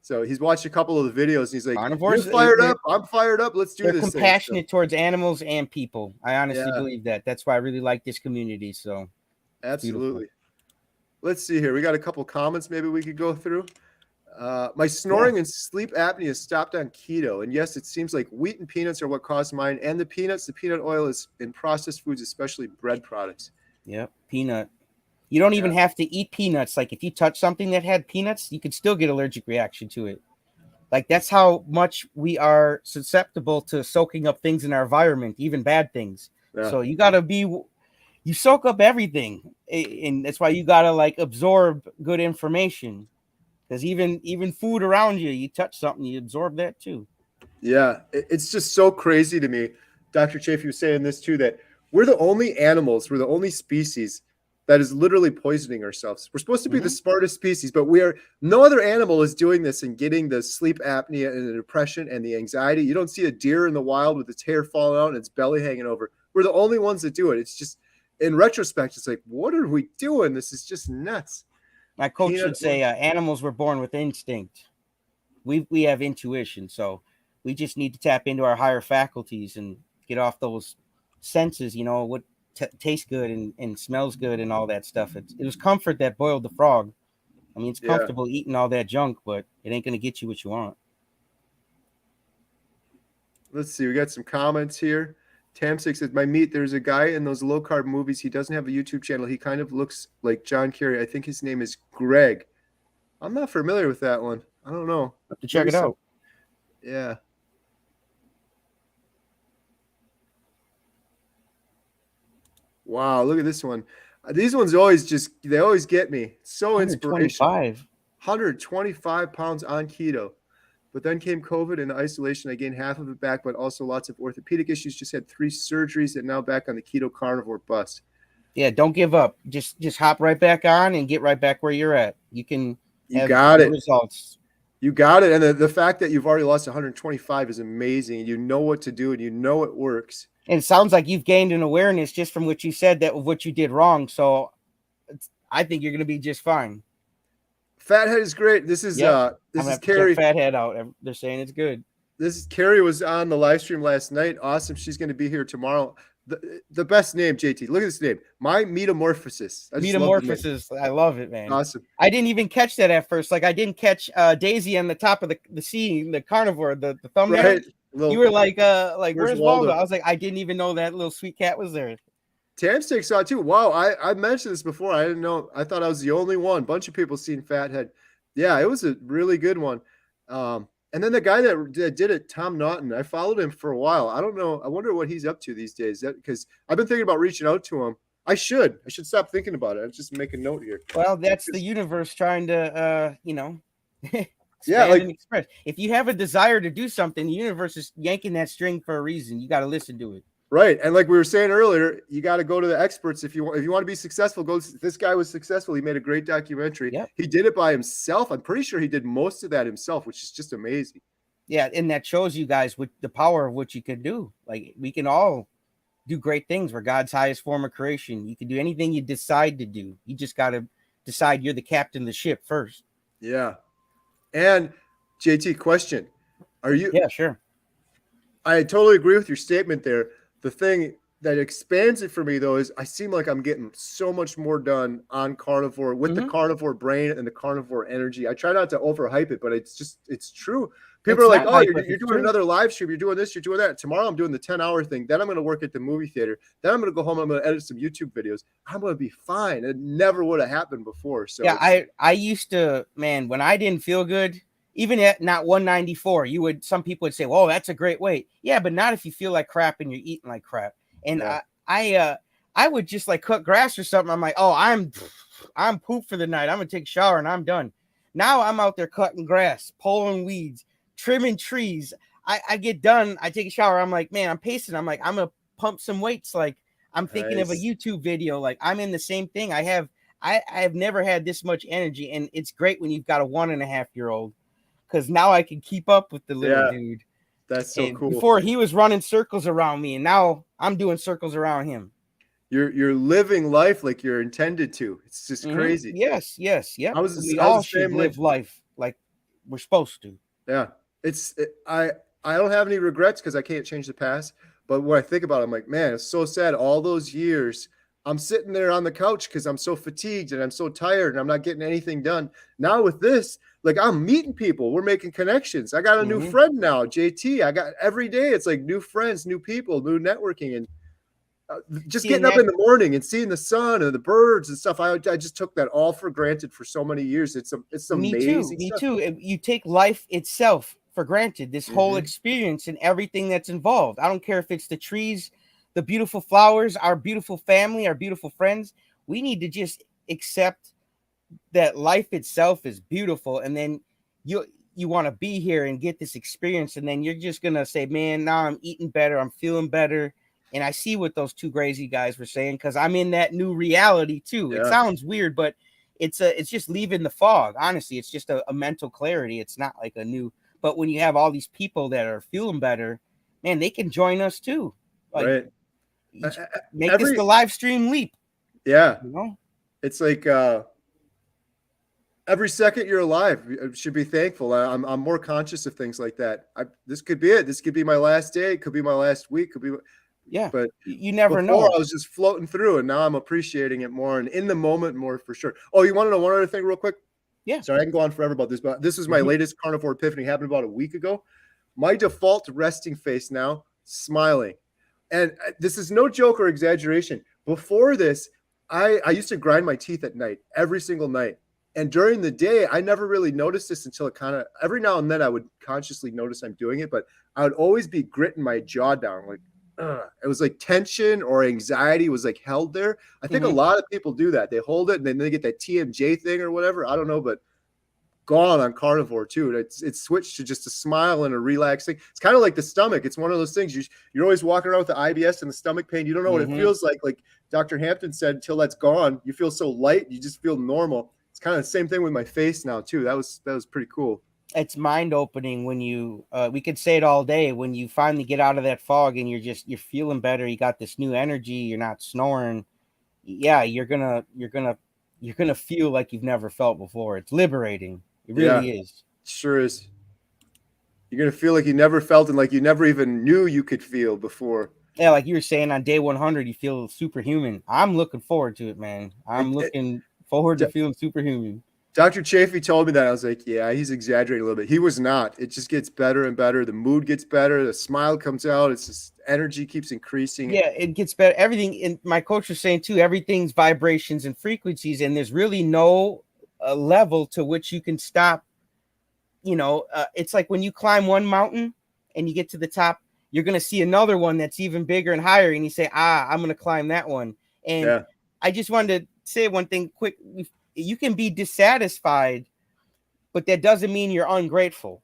So he's watched a couple of the videos, and he's like, carnivores, you're fired up. I'm fired up. Let's do this. They're compassionate towards animals and people. I honestly believe that. That's why I really like this community. So absolutely. Let's see here. We got a couple comments maybe we could go through. My snoring and sleep apnea stopped on keto. And yes, it seems like wheat and peanuts are what caused mine. And the peanut oil is in processed foods, especially bread products. Yep, peanut. You don't even have to eat peanuts. Like if you touch something that had peanuts, you could still get allergic reaction to it. Like that's how much we are susceptible to soaking up things in our environment, even bad things. Yeah. So you you soak up everything. And that's why you got to like absorb good information. Because even food around you, you touch something, you absorb that too. Yeah, it's just so crazy to me. Dr. Chafee was saying this too, that we're the only animals, we're the only species that is literally poisoning ourselves. We're supposed to be the smartest species, but no other animal is doing this and getting the sleep apnea and the depression and the anxiety. You don't see a deer in the wild with its hair falling out and its belly hanging over. We're the only ones that do it. It's just, in retrospect, it's like, what are we doing? This is just nuts. My coach would say animals were born with instinct. We have intuition, so we just need to tap into our higher faculties and get off those senses, what tastes good and smells good and all that stuff. It was comfort that boiled the frog. I mean, it's comfortable eating all that junk, but it ain't going to get you what you want. Let's see. We got some comments here. Tam6 says, my meat, there's a guy in those low-carb movies. He doesn't have a YouTube channel. He kind of looks like John Kerry. I think his name is Greg. I'm not familiar with that one. I don't know. Have to check it out. Yeah. Wow, look at this one. These ones always get me. So inspirational. 125 pounds on keto. But then came COVID and isolation. I gained half of it back, but also lots of orthopedic issues. Just had 3 surgeries and now back on the keto carnivore bus. Yeah, don't give up. Just hop right back on and get right back where you're at. You got it. Results. You got it. And the fact that you've already lost 125 is amazing. You know what to do and you know it works. And it sounds like you've gained an awareness just from what you said that of what you did wrong. So I think you're going to be just fine. Fathead is great. This is Kerry. Fathead out. They're saying it's good. This is Kerry was on the live stream last night. Awesome. She's going to be here tomorrow. The best name, JT. Look at this name. My Metamorphosis. Metamorphosis. I love it, man. Awesome. I didn't even catch that at first. Like I didn't catch Daisy on the top of the scene, the carnivore, the thumbnail. Right. You were like where's Waldo? I was like, I didn't even know that little sweet cat was there. Tam6 saw it too. Wow, I mentioned this before. I didn't know. I thought I was the only one. Bunch of people seen Fathead. Yeah, it was a really good one. And then the guy that did it, Tom Naughton, I followed him for a while. I don't know. I wonder what he's up to these days. Because I've been thinking about reaching out to him. I should stop thinking about it. I just make a note here. Well, that's the universe trying to, expand Yeah, and express. If you have a desire to do something, the universe is yanking that string for a reason. You got to listen to it. right. And like we were saying earlier, you got to go to the experts if you want to be successful. This guy was successful. He made a great documentary. Yep. He did it by himself. I'm pretty sure he did most of that himself, which is just amazing. Yeah, and that shows you guys what the power of what you can do. Like we can all do great things. We're God's highest form of creation. You can do anything you decide to do. You just got to decide you're the captain of the ship first. Yeah. And JT, question. Are you? Yeah, sure. I totally agree with your statement there. The thing that expands it for me, though, is I seem like I'm getting so much more done on carnivore with the carnivore brain and the carnivore energy. I try not to overhype it, but it's true. People are like, oh, you're doing another live stream. You're doing this. You're doing that. Tomorrow I'm doing the 10-hour thing. Then I'm going to work at the movie theater. Then I'm going to go home. I'm going to edit some YouTube videos. I'm going to be fine. It never would have happened before. So yeah, I used to, man, when I didn't feel good, even at not 194, some people would say, well, that's a great weight. Yeah, but not if you feel like crap and you're eating like crap. And I would just like cut grass or something. I'm like, oh, I'm pooped for the night. I'm going to take a shower and I'm done. Now I'm out there cutting grass, pulling weeds, trimming trees. I get done. I take a shower. I'm like, man, I'm pacing. I'm like, I'm going to pump some weights. Like I'm thinking of a YouTube video. Like I'm in the same thing. I have never had this much energy. And it's great when you've got a 1.5-year-old. Because now I can keep up with the little dude. That's so cool. Before he was running circles around me, and now I'm doing circles around him. You're living life like you're intended to. It's just crazy. Yes, yeah. We I all was should live life like we're supposed to. Yeah, I don't have any regrets because I can't change the past. But when I think about it, I'm like, man, it's so sad. All those years, I'm sitting there on the couch because I'm so fatigued and I'm so tired and I'm not getting anything done. Now with this, like I'm meeting people, we're making connections. I got a new friend now, JT. I got every day. It's like new friends, new people, new networking, and just getting up in the morning and seeing the sun and the birds and stuff. I just took that all for granted for so many years. It's amazing. Me too. You take life itself for granted. This whole experience and everything that's involved. I don't care if it's the trees, the beautiful flowers, our beautiful family, our beautiful friends. We need to just accept that life itself is beautiful, and then you want to be here and get this experience, and then you're just gonna say, man, now I'm eating better, I'm feeling better. And I see what those two crazy guys were saying, because I'm in that new reality too. It sounds weird, but it's just leaving the fog. Honestly, it's just a mental clarity. It's not like a new, but when you have all these people that are feeling better, man, they can join us too. Like, right. Make this the live stream leap. Yeah. It's like every second you're alive, you should be thankful. I'm more conscious of things like that. This could be it. This could be my last day. It could be my last week. Could be. Yeah, but you never know. I was just floating through, and now I'm appreciating it more and in the moment more for sure. Oh, you want to know one other thing real quick? Yeah. Sorry, I can go on forever about this, but this is my latest carnivore epiphany. Happened about a week ago. My default resting face now, smiling. And this is no joke or exaggeration. Before this, I used to grind my teeth at night, every single night. And during the day, I never really noticed this until it kind of, every now and then I would consciously notice I'm doing it, but I would always be gritting my jaw down. Like, it was like tension or anxiety was like held there. I think a lot of people do that. They hold it and then they get that TMJ thing or whatever. I don't know, but gone on carnivore too. It's switched to just a smile and a relaxing. It's kind of like the stomach. It's one of those things you're always walking around with the IBS and the stomach pain. You don't know what it feels like. Like Dr. Hampton said, until that's gone, you feel so light. You just feel normal. It's kind of the same thing with my face now too. That was pretty cool. It's mind opening when you, we could say it all day, when you finally get out of that fog and you're feeling better. You got this new energy. You're not snoring. Yeah. You're going to feel like you've never felt before. It's liberating. It really is. It sure is. You're going to feel like you never felt and like you never even knew you could feel before. Yeah. Like you were saying on day 100, you feel superhuman. I'm looking forward to it, man. I'm looking forward to feeling superhuman. Dr. Chafee told me that. I was like, yeah, he's exaggerating a little bit. He was not. It just gets better and better. The mood gets better. The smile comes out. It's just energy keeps increasing. Yeah, it gets better. Everything, and my coach was saying too, everything's vibrations and frequencies, and there's really no level to which you can stop. It's like when you climb one mountain and you get to the top, you're going to see another one that's even bigger and higher. And you say, I'm going to climb that one. And I just wanted to say one thing quick. You can be dissatisfied, but that doesn't mean you're ungrateful.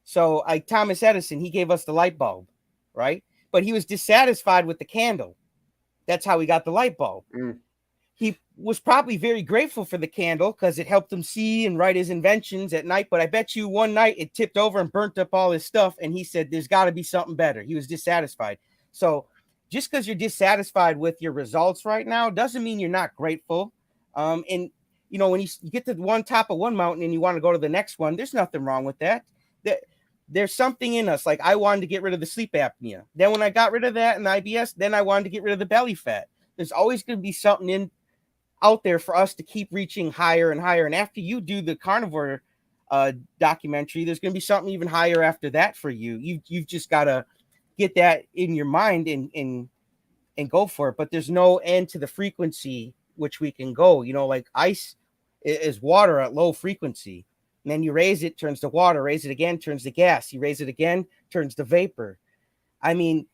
So, like Thomas Edison, he gave us the light bulb, right? But he was dissatisfied with the candle. That's how he got the light bulb. Mm. He was probably very grateful for the candle because it helped him see and write his inventions at night. But I bet you one night it tipped over and burnt up all his stuff. And he said, there's got to be something better. He was dissatisfied. So just because you're dissatisfied with your results right now doesn't mean you're not grateful. And, you know, when you get to one top of one mountain and you want to go to the next one, there's nothing wrong with that. There's something in us. Like I wanted to get rid of the sleep apnea. Then when I got rid of that and the IBS, then I wanted to get rid of the belly fat. There's always going to be something out there for us to keep reaching higher and higher. And after you do the carnivore documentary, there's going to be something even higher after that for you. You've just got to get that in your mind and go for it. But there's no end to the frequency which we can go. You know, like ice is water at low frequency. And then you raise it, turns to water, raise it again, turns to gas. You raise it again, turns to vapor. I mean,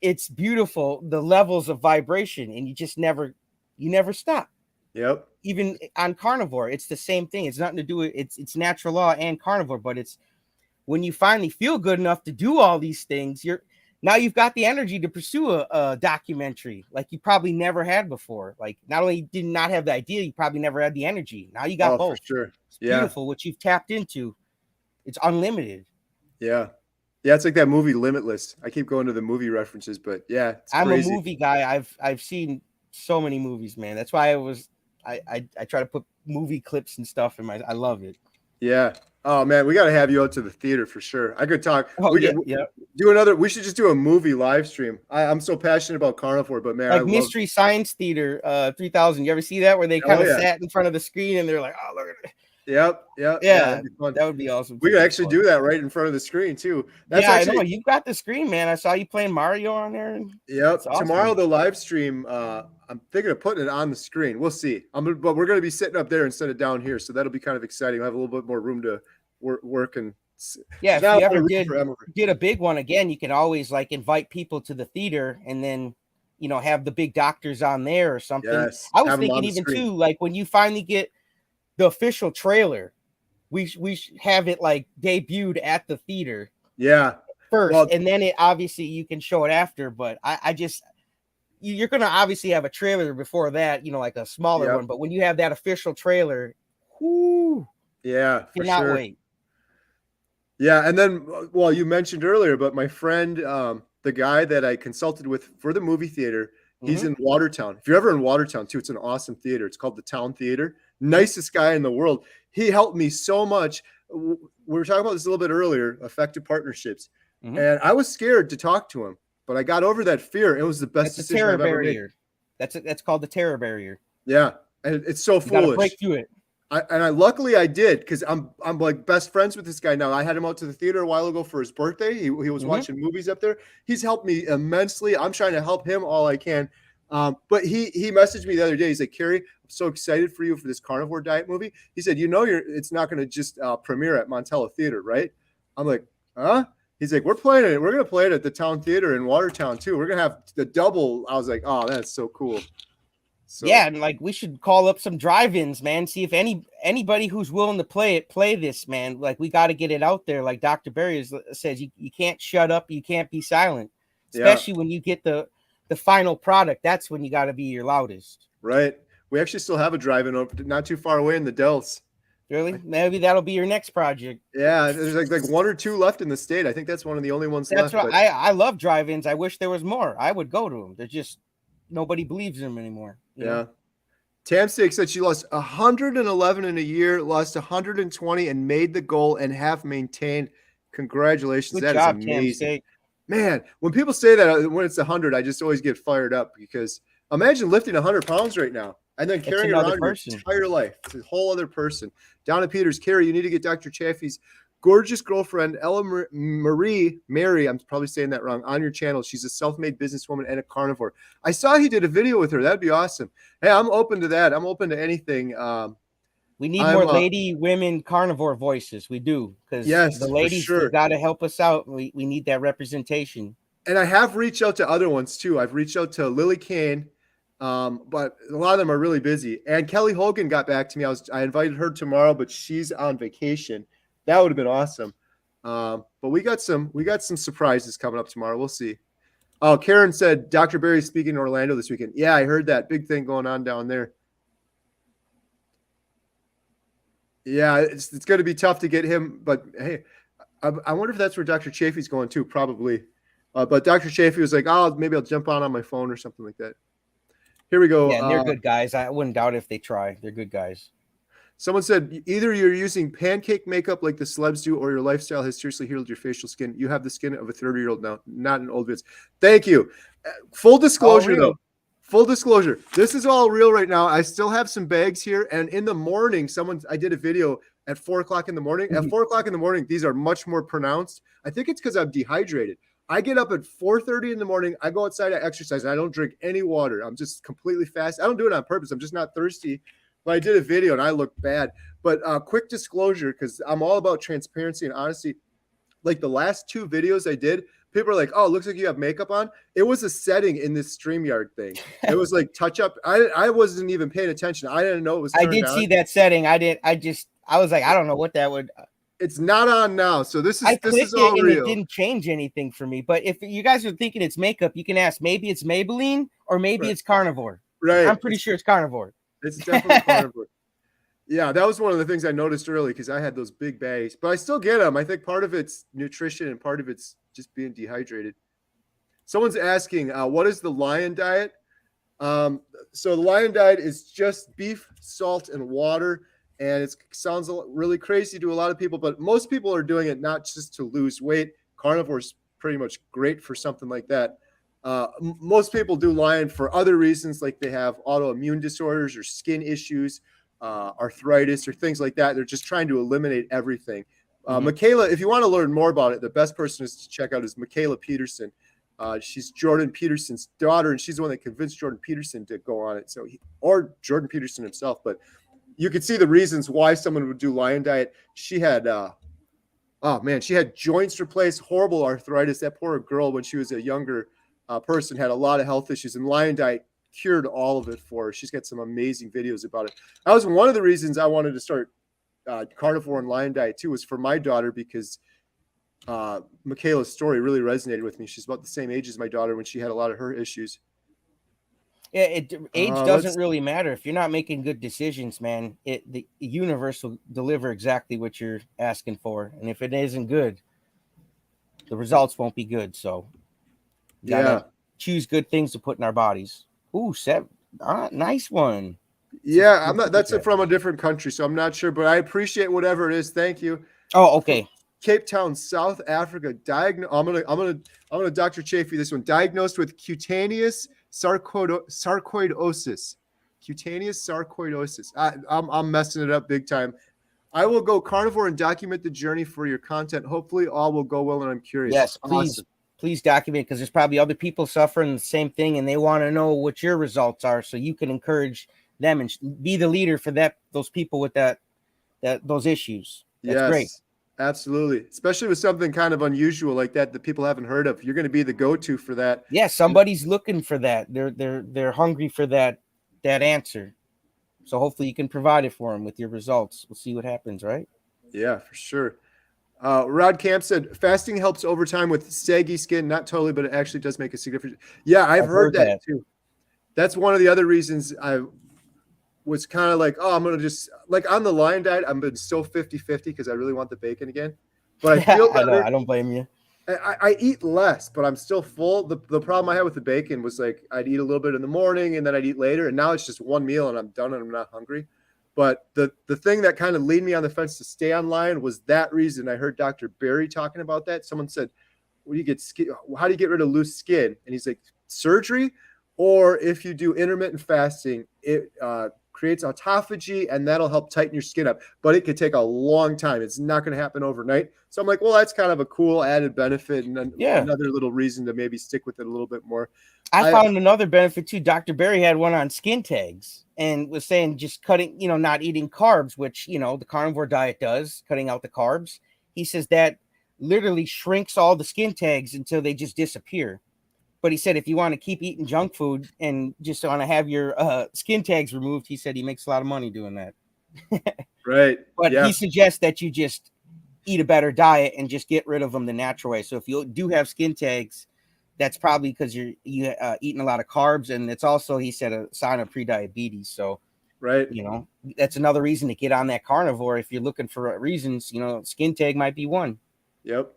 it's beautiful, the levels of vibration, and you never stop. Yep. Even on carnivore, it's the same thing. It's nothing to do with it's natural law and carnivore, but it's when you finally feel good enough to do all these things, you've got the energy to pursue a documentary like you probably never had before. Like not only did not have the idea, you probably never had the energy. Now you got both. For sure. It's beautiful what you've tapped into. It's unlimited. Yeah. Yeah, it's like that movie Limitless. I keep going to the movie references, but yeah, I'm crazy. A movie guy. I've seen so many movies, man. That's why I try to put movie clips and stuff in I love it. Yeah. Oh man, we got to have you out to the theater for sure. I could talk. Oh, we should just do a movie live stream. I'm so passionate about carnivore, but man, like Mystery Science Theater 3000. You ever see that where they kind of sat in front of the screen and they're like, oh, look at it. Yep. Yeah, that would be awesome. We could actually do that right in front of the screen too. I know you've got the screen, man. I saw you playing Mario on there. Yep. Awesome. Tomorrow the live stream. I'm thinking of putting it on the screen. We'll see. But we're going to be sitting up there instead of down here, so that'll be kind of exciting. We'll have a little bit more room to work and. Yeah, if you ever did a big one again, you can always like invite people to the theater and then have the big doctors on there or something. Yes, I was thinking even too, like when you finally get the official trailer, we have it like debuted at the theater. Yeah. First, and then it obviously you can show it after. But you're gonna obviously have a trailer before that, like a smaller one. But when you have that official trailer, whoo, yeah, cannot wait. Yeah, and then you mentioned earlier, but my friend, the guy that I consulted with for the movie theater, he's in Watertown. If you're ever in Watertown too, it's an awesome theater. It's called the Town Theater. Nicest guy in the world. He helped me so much. We were talking about this a little bit earlier, effective partnerships. And I was scared to talk to him, but I got over that fear. It was the best decision I've ever made. That's called the terror barrier. Yeah, and it's so foolish. Gotta break through it. Luckily I did, because I'm like best friends with this guy now. I had him out to the theater a while ago for his birthday. He was watching movies up there. He's helped me immensely. I'm trying to help him all I can. But he messaged me the other day. He's like, Kerry, I'm so excited for you for this carnivore diet movie. He said, it's not going to just premiere at Montella Theater, right? I'm like, huh? He's like, we're playing it. We're going to play it at the Town Theater in Watertown too. We're going to have the double. I was like, oh, that's so cool. So, yeah, and like we should call up some drive-ins, man. See if anybody who's willing to play this, man. Like we got to get it out there. Like Dr. Berry says, you can't shut up, you can't be silent, especially when you get the final product. That's when you got to be your loudest. Right. We actually still have a drive-in not too far away in the Dells. Really? Maybe that'll be your next project. Yeah, there's like one or two left in the state. I think that's one of the only ones left. That's right. I love drive-ins. I wish there was more. I would go to them. They're just nobody believes in them anymore. Yeah. Tamsteak said she lost 111 in a year, lost 120, and made the goal and have maintained. Congratulations. Good job, is amazing. Tamsteak. Man, when people say that when it's 100, I just always get fired up, because imagine lifting 100 pounds right now and then carrying it around your entire life. It's a whole other person. Donna Peters, Kerry, you need to get Dr. Chaffee's gorgeous girlfriend, Ella Mary, I'm probably saying that wrong, on your channel. She's a self-made businesswoman and a carnivore. I saw he did a video with her. That'd be awesome. Hey, I'm open to that. I'm open to anything. We need more women carnivore voices. We do, because the ladies got to help us out. We need that representation. And I have reached out to other ones too. I've reached out to Lily Kane. But a lot of them are really busy. And Kelly Hogan got back to me. I invited her tomorrow, but she's on vacation. That would have been awesome. But we got some surprises coming up tomorrow. We'll see. Oh, Karen said Dr. Barry's speaking in Orlando this weekend. Yeah, I heard that big thing going on down there. Yeah, it's going to be tough to get him, but hey, I wonder if that's where Dr. Chafee's going too. Probably, but Dr. Chafee was like, "Oh, maybe I'll jump on my phone or something like that." Here we go. Yeah, and they're good guys. I wouldn't doubt if they try. They're good guys. Someone said either you're using pancake makeup like the celebs do, or your lifestyle has seriously healed your facial skin. You have the skin of a 30-year-old now, not an old bitch. Thank you. Full disclosure, though. Full disclosure. This is all real right now. I still have some bags here, and in the morning, I did a video at 4 o'clock in the morning. At 4 o'clock in the morning, these are much more pronounced. I think it's because I'm dehydrated. I get up at 4:30 in the morning. I go outside, I exercise, and I don't drink any water. I'm just completely fast. I don't do it on purpose. I'm just not thirsty. But I did a video and I look bad. But quick disclosure, because I'm all about transparency and honesty. Like the last 2 videos I did, people are like, "Oh, it looks like you have makeup on." It was a setting in this StreamYard thing. It was like touch up. I wasn't even paying attention. I didn't know it was. I did see that setting. I was like, I don't know what that would. It's not on now. So this is I this clicked is all it and real. it didn't change anything for me. But if you guys are thinking it's makeup, you can ask. Maybe it's Maybelline or maybe it's Carnivore. Right. I'm pretty sure it's Carnivore. It's definitely Carnivore. Yeah, that was one of the things I noticed early because I had those big bags, but I still get them. I think part of it's nutrition and part of it's just being dehydrated. Someone's asking, what is the Lion diet? So the Lion diet is just beef, salt, and water. And it sounds really crazy to a lot of people, but most people are doing it not just to lose weight. Carnivore is pretty much great for something like that. Most people do Lion for other reasons, like they have autoimmune disorders or skin issues, arthritis or things like that. They're just trying to eliminate everything. Michaela, if you want to learn more about it, the best person to check out is Michaela Peterson. She's Jordan Peterson's daughter, and she's the one that convinced Jordan Peterson to go on it. Or Jordan Peterson himself, but you could see the reasons why someone would do Lion diet. She had, she had joints replaced, horrible arthritis. That poor girl, when she was a younger person, had a lot of health issues, and Lion diet cured all of it for her. She's got some amazing videos about it. That was one of the reasons I wanted to start Carnivore and Lion diet too, was for my daughter, because Michaela's story really resonated with me. She's about the same age as my daughter when she had a lot of her issues. Yeah, age doesn't really matter. If you're not making good decisions, man, the universe will deliver exactly what you're asking for. And if it isn't good, the results won't be good. So you gotta choose good things to put in our bodies. Ooh, nice one. Yeah, I'm not. That's from a different country, so I'm not sure, but I appreciate whatever it is. Thank you. Oh, okay. Cape Town, South Africa. I'm gonna Dr. Chafee this one. Diagnosed with cutaneous sarcoidosis. Cutaneous sarcoidosis. I'm messing it up big time. I will go carnivore and document the journey for your content. Hopefully, all will go well, and I'm curious. Yes, please. Awesome. Please document, because there's probably other people suffering the same thing and they want to know what your results are, so you can encourage them and be the leader for those people with those issues. That's great. Absolutely. Especially with something kind of unusual like that people haven't heard of. You're going to be the go-to for that. Yeah, somebody's looking for that. They're hungry for that answer. So hopefully you can provide it for them with your results. We'll see what happens, right? Yeah, for sure. Rod Camp said fasting helps over time with saggy skin. Not totally, but it actually does make a significant. Yeah, I've heard that too. That's one of the other reasons I was kind of like, oh, I'm going to just, like on the Lion diet, I've been so 50-50 because I really want the bacon again. But I feel better. I don't blame you. I eat less, but I'm still full. The problem I had with the bacon was like I'd eat a little bit in the morning and then I'd eat later. And now it's just one meal and I'm done and I'm not hungry. But the thing that kind of lead me on the fence to stay on Lion was that reason. I heard Dr. Barry talking about that. Someone said, how do you get rid of loose skin? And he's like, surgery, or if you do intermittent fasting, it creates autophagy and that'll help tighten your skin up. But it could take a long time. It's not going to happen overnight. So I'm like, well, that's kind of a cool added benefit and another little reason to maybe stick with it a little bit more. I found another benefit too. Dr. Barry had one on skin tags and was saying just cutting, not eating carbs, which, the carnivore diet does, cutting out the carbs. He says that literally shrinks all the skin tags until they just disappear. But he said if you want to keep eating junk food and just want to have your skin tags removed, he said he makes a lot of money doing that. Right. But Yeah. he suggests that you just eat a better diet and just get rid of them the natural way. So if you do have skin tags, that's probably because you eating a lot of carbs, and it's also, he said, a sign of pre-diabetes. So, Right. you know, that's another reason to get on that carnivore. If you're looking for reasons, you know, skin tag might be one. Yep.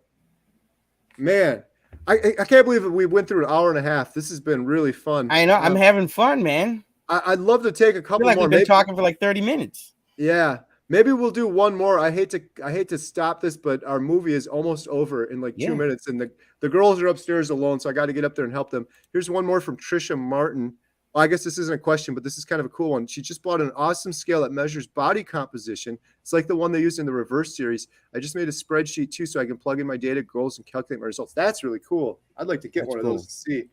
Man, I can't believe we went through an hour and a half. This has been really fun. I know, I'm having fun, man. I'd love to take a I feel couple like more. we've been Maybe, talking for like 30 minutes. yeah, maybe we'll do one more. I hate to stop this, but our movie is almost over in like 2 minutes, and the girls are upstairs alone, so I got to get up there and help them. Here's one more from Trisha Martin. Well, I guess this isn't a question, but this is kind of a cool one. She just bought an awesome scale that measures body composition. It's like the one they used in the reverse series. I just made a spreadsheet too, so I can plug in my data goals and calculate my results. That's really cool. I'd like to get one of those to see.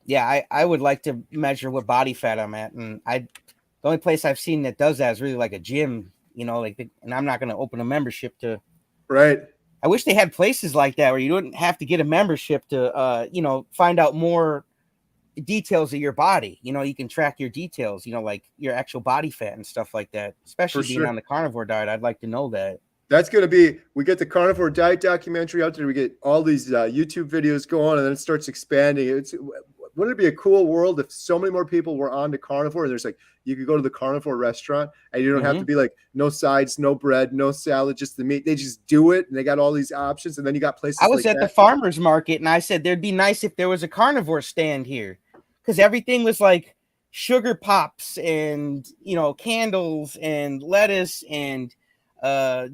Yeah, I would like to measure what body fat I'm at, and the only place I've seen that does that is really like a gym, you know, and I'm not going to open a membership to. Right. I wish they had places like that where you wouldn't have to get a membership to, you know, find out more details of your body. You know, you can track your details, you know, like your actual body fat and stuff like that. Especially being on the carnivore diet, I'd like to know that. That's going to be, we get the carnivore diet documentary out there. We get all these YouTube videos going, and then it starts expanding. Wouldn't it be a cool world if so many more people were on to carnivore? And there's like, you could go to the carnivore restaurant and you don't have to be like, no sides, no bread, no salad, just the meat. They just do it, and they got all these options. And then you got places. I was at the farmer's market, and I said there'd be nice if there was a carnivore stand here, because everything was like sugar pops and, you know, candles and lettuce and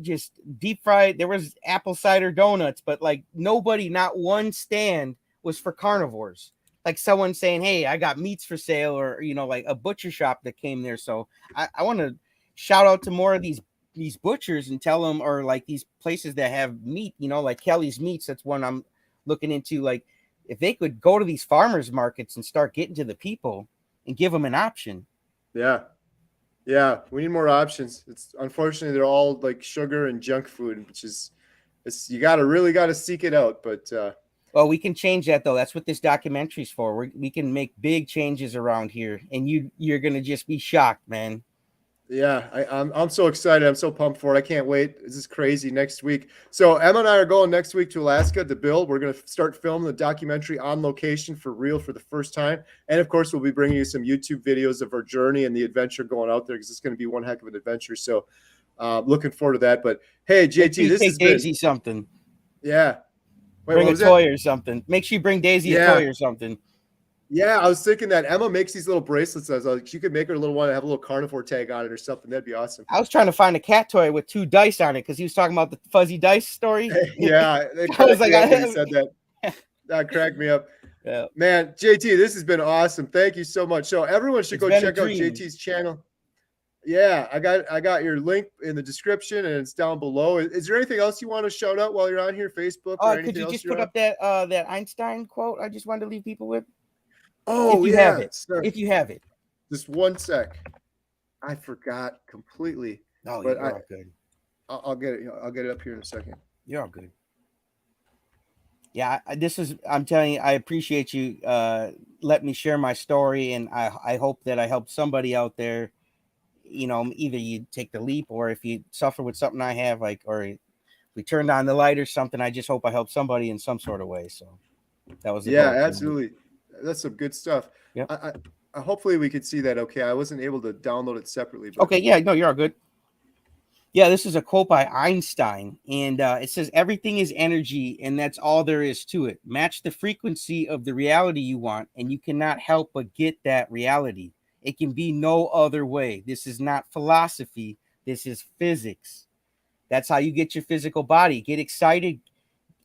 just deep fried. There was apple cider donuts, but like nobody, not one stand was for carnivores. Like someone saying, hey, I got meats for sale, or, you know, like a butcher shop that came there. So I want to shout out to more of these butchers and tell them, or like these places that have meat, you know, like Kelly's Meats. That's one I'm looking into. Like if they could go to these farmers markets and start getting to the people and give them an option. Yeah. Yeah. We need more options. It's unfortunately, they're all like sugar and junk food, which is, you really got to seek it out. But, well, we can change that though. That's what this documentary's for. We can make big changes around here, and you're gonna just be shocked, man. Yeah, I'm so excited. I'm so pumped for it. I can't wait. This is crazy. Next week. So Emma and I are going next week to Alaska to build. We're going to start filming the documentary on location for real for the first time. And of course, we'll be bringing you some YouTube videos of our journey and the adventure going out there, because it's going to be one heck of an adventure. So looking forward to that. But hey, JT, this is Daisy something. Yeah. Wait, bring a toy or something. Make sure you bring Daisy a toy or something. Yeah, I was thinking that Emma makes these little bracelets. I was like, she could make her a little one and have a little carnivore tag on it or something. That'd be awesome. I was trying to find a cat toy with 2 dice on it, because he was talking about the fuzzy dice story. Yeah, I was like, when he said that. That cracked me up. Yeah. Man, JT, this has been awesome. Thank you so much. So everyone should go check out JT's channel. Yeah, I got your link in the description, and it's down below. Is there anything else you want to shout out while you're on here, Facebook? Or could you just put up that Einstein quote I just wanted to leave people with? Oh, if you have it. Sorry. If you have it. Just one sec. I forgot completely. Oh, you're all good. I'll get it. I'll get it up here in a second. You're all good. Yeah, I'm telling you, I appreciate you letting me share my story, and I hope that I help somebody out there. You know, either you take the leap, or if you suffer with something I have, like, or we turned on the light or something, I just hope I help somebody in some sort of way. So that was the goal. Absolutely. That's some good stuff. Yeah. I hopefully we could see that. Okay. I wasn't able to download it separately. But... Okay. Yeah. No, you're all good. Yeah. This is a quote by Einstein, and it says, everything is energy, and that's all there is to it. Match the frequency of the reality you want, and you cannot help but get that reality. It can be no other way. This is not philosophy. This is physics. That's how you get your physical body. Get excited.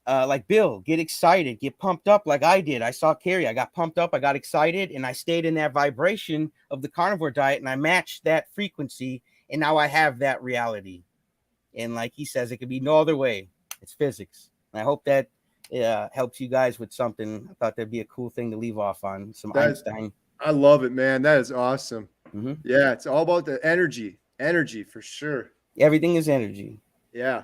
Like Bill, get excited, get pumped up like I did. I saw Kerry. I got pumped up. I got excited, and I stayed in that vibration of the carnivore diet, and I matched that frequency, and now I have that reality. And like he says, it could be no other way. It's physics. And I hope that helps you guys with something. I thought that'd be a cool thing to leave off on. Einstein. I love it, man. That is awesome. Mm-hmm. Yeah, it's all about the energy for sure. Everything is energy. Yeah.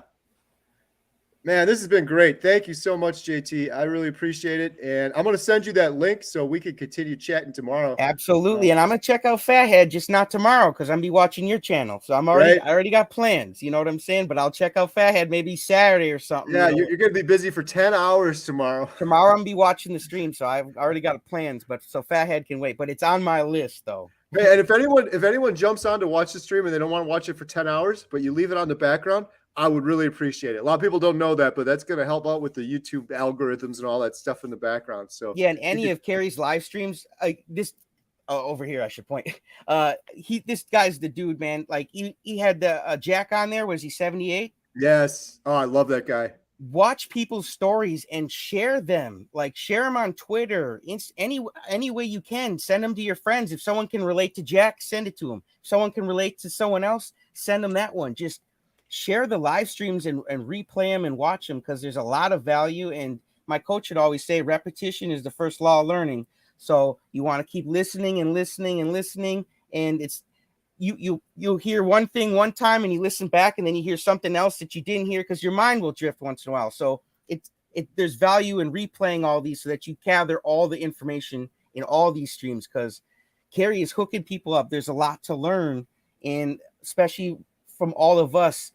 Man, this has been great. Thank you so much, JT. I really appreciate it. And I'm going to send you that link so we can continue chatting tomorrow. Absolutely. And I'm gonna check out Fathead, just not tomorrow, because I'm be watching your channel. So I already got plans, you know what I'm saying? But I'll check out Fathead maybe Saturday or something. Yeah, you're going to be busy for 10 hours tomorrow. Tomorrow I'm gonna be watching the stream, so I've already got plans, but so Fathead can wait. But it's on my list though. Hey, and if anyone jumps on to watch the stream and they don't want to watch it for 10 hours, but you leave it on the background, I would really appreciate it. A lot of people don't know that, but that's going to help out with the YouTube algorithms and all that stuff in the background. So yeah, and any of Kerry's live streams, over here I should point. This guy's the dude, man. Like he had the Jack on there. Was he 78? Yes. Oh, I love that guy. Watch people's stories and share them. Like share them on Twitter. Any way you can. Send them to your friends. If someone can relate to Jack, send it to them. If someone can relate to someone else, send them that one. Just share the live streams and replay them and watch them, because there's a lot of value. And my coach would always say repetition is the first law of learning. So you want to keep listening and listening and listening. And it's you'll hear one thing one time and you listen back, and then you hear something else that you didn't hear, because your mind will drift once in a while. So there's value in replaying all these so that you gather all the information in all these streams, because Kerry is hooking people up. There's a lot to learn, and especially from all of us,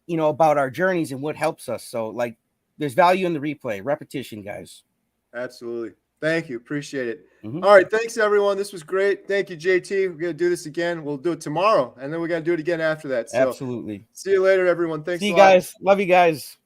you know, about our journeys and what helps us. So like there's value in the replay, repetition, guys. Absolutely. Thank you. Appreciate it. All right. Thanks, everyone. This was great. Thank you, JT. We're going to do this again. We'll do it tomorrow, and then we're going to do it again after that. So absolutely. See you later, everyone. Thanks. See you guys. Love you guys.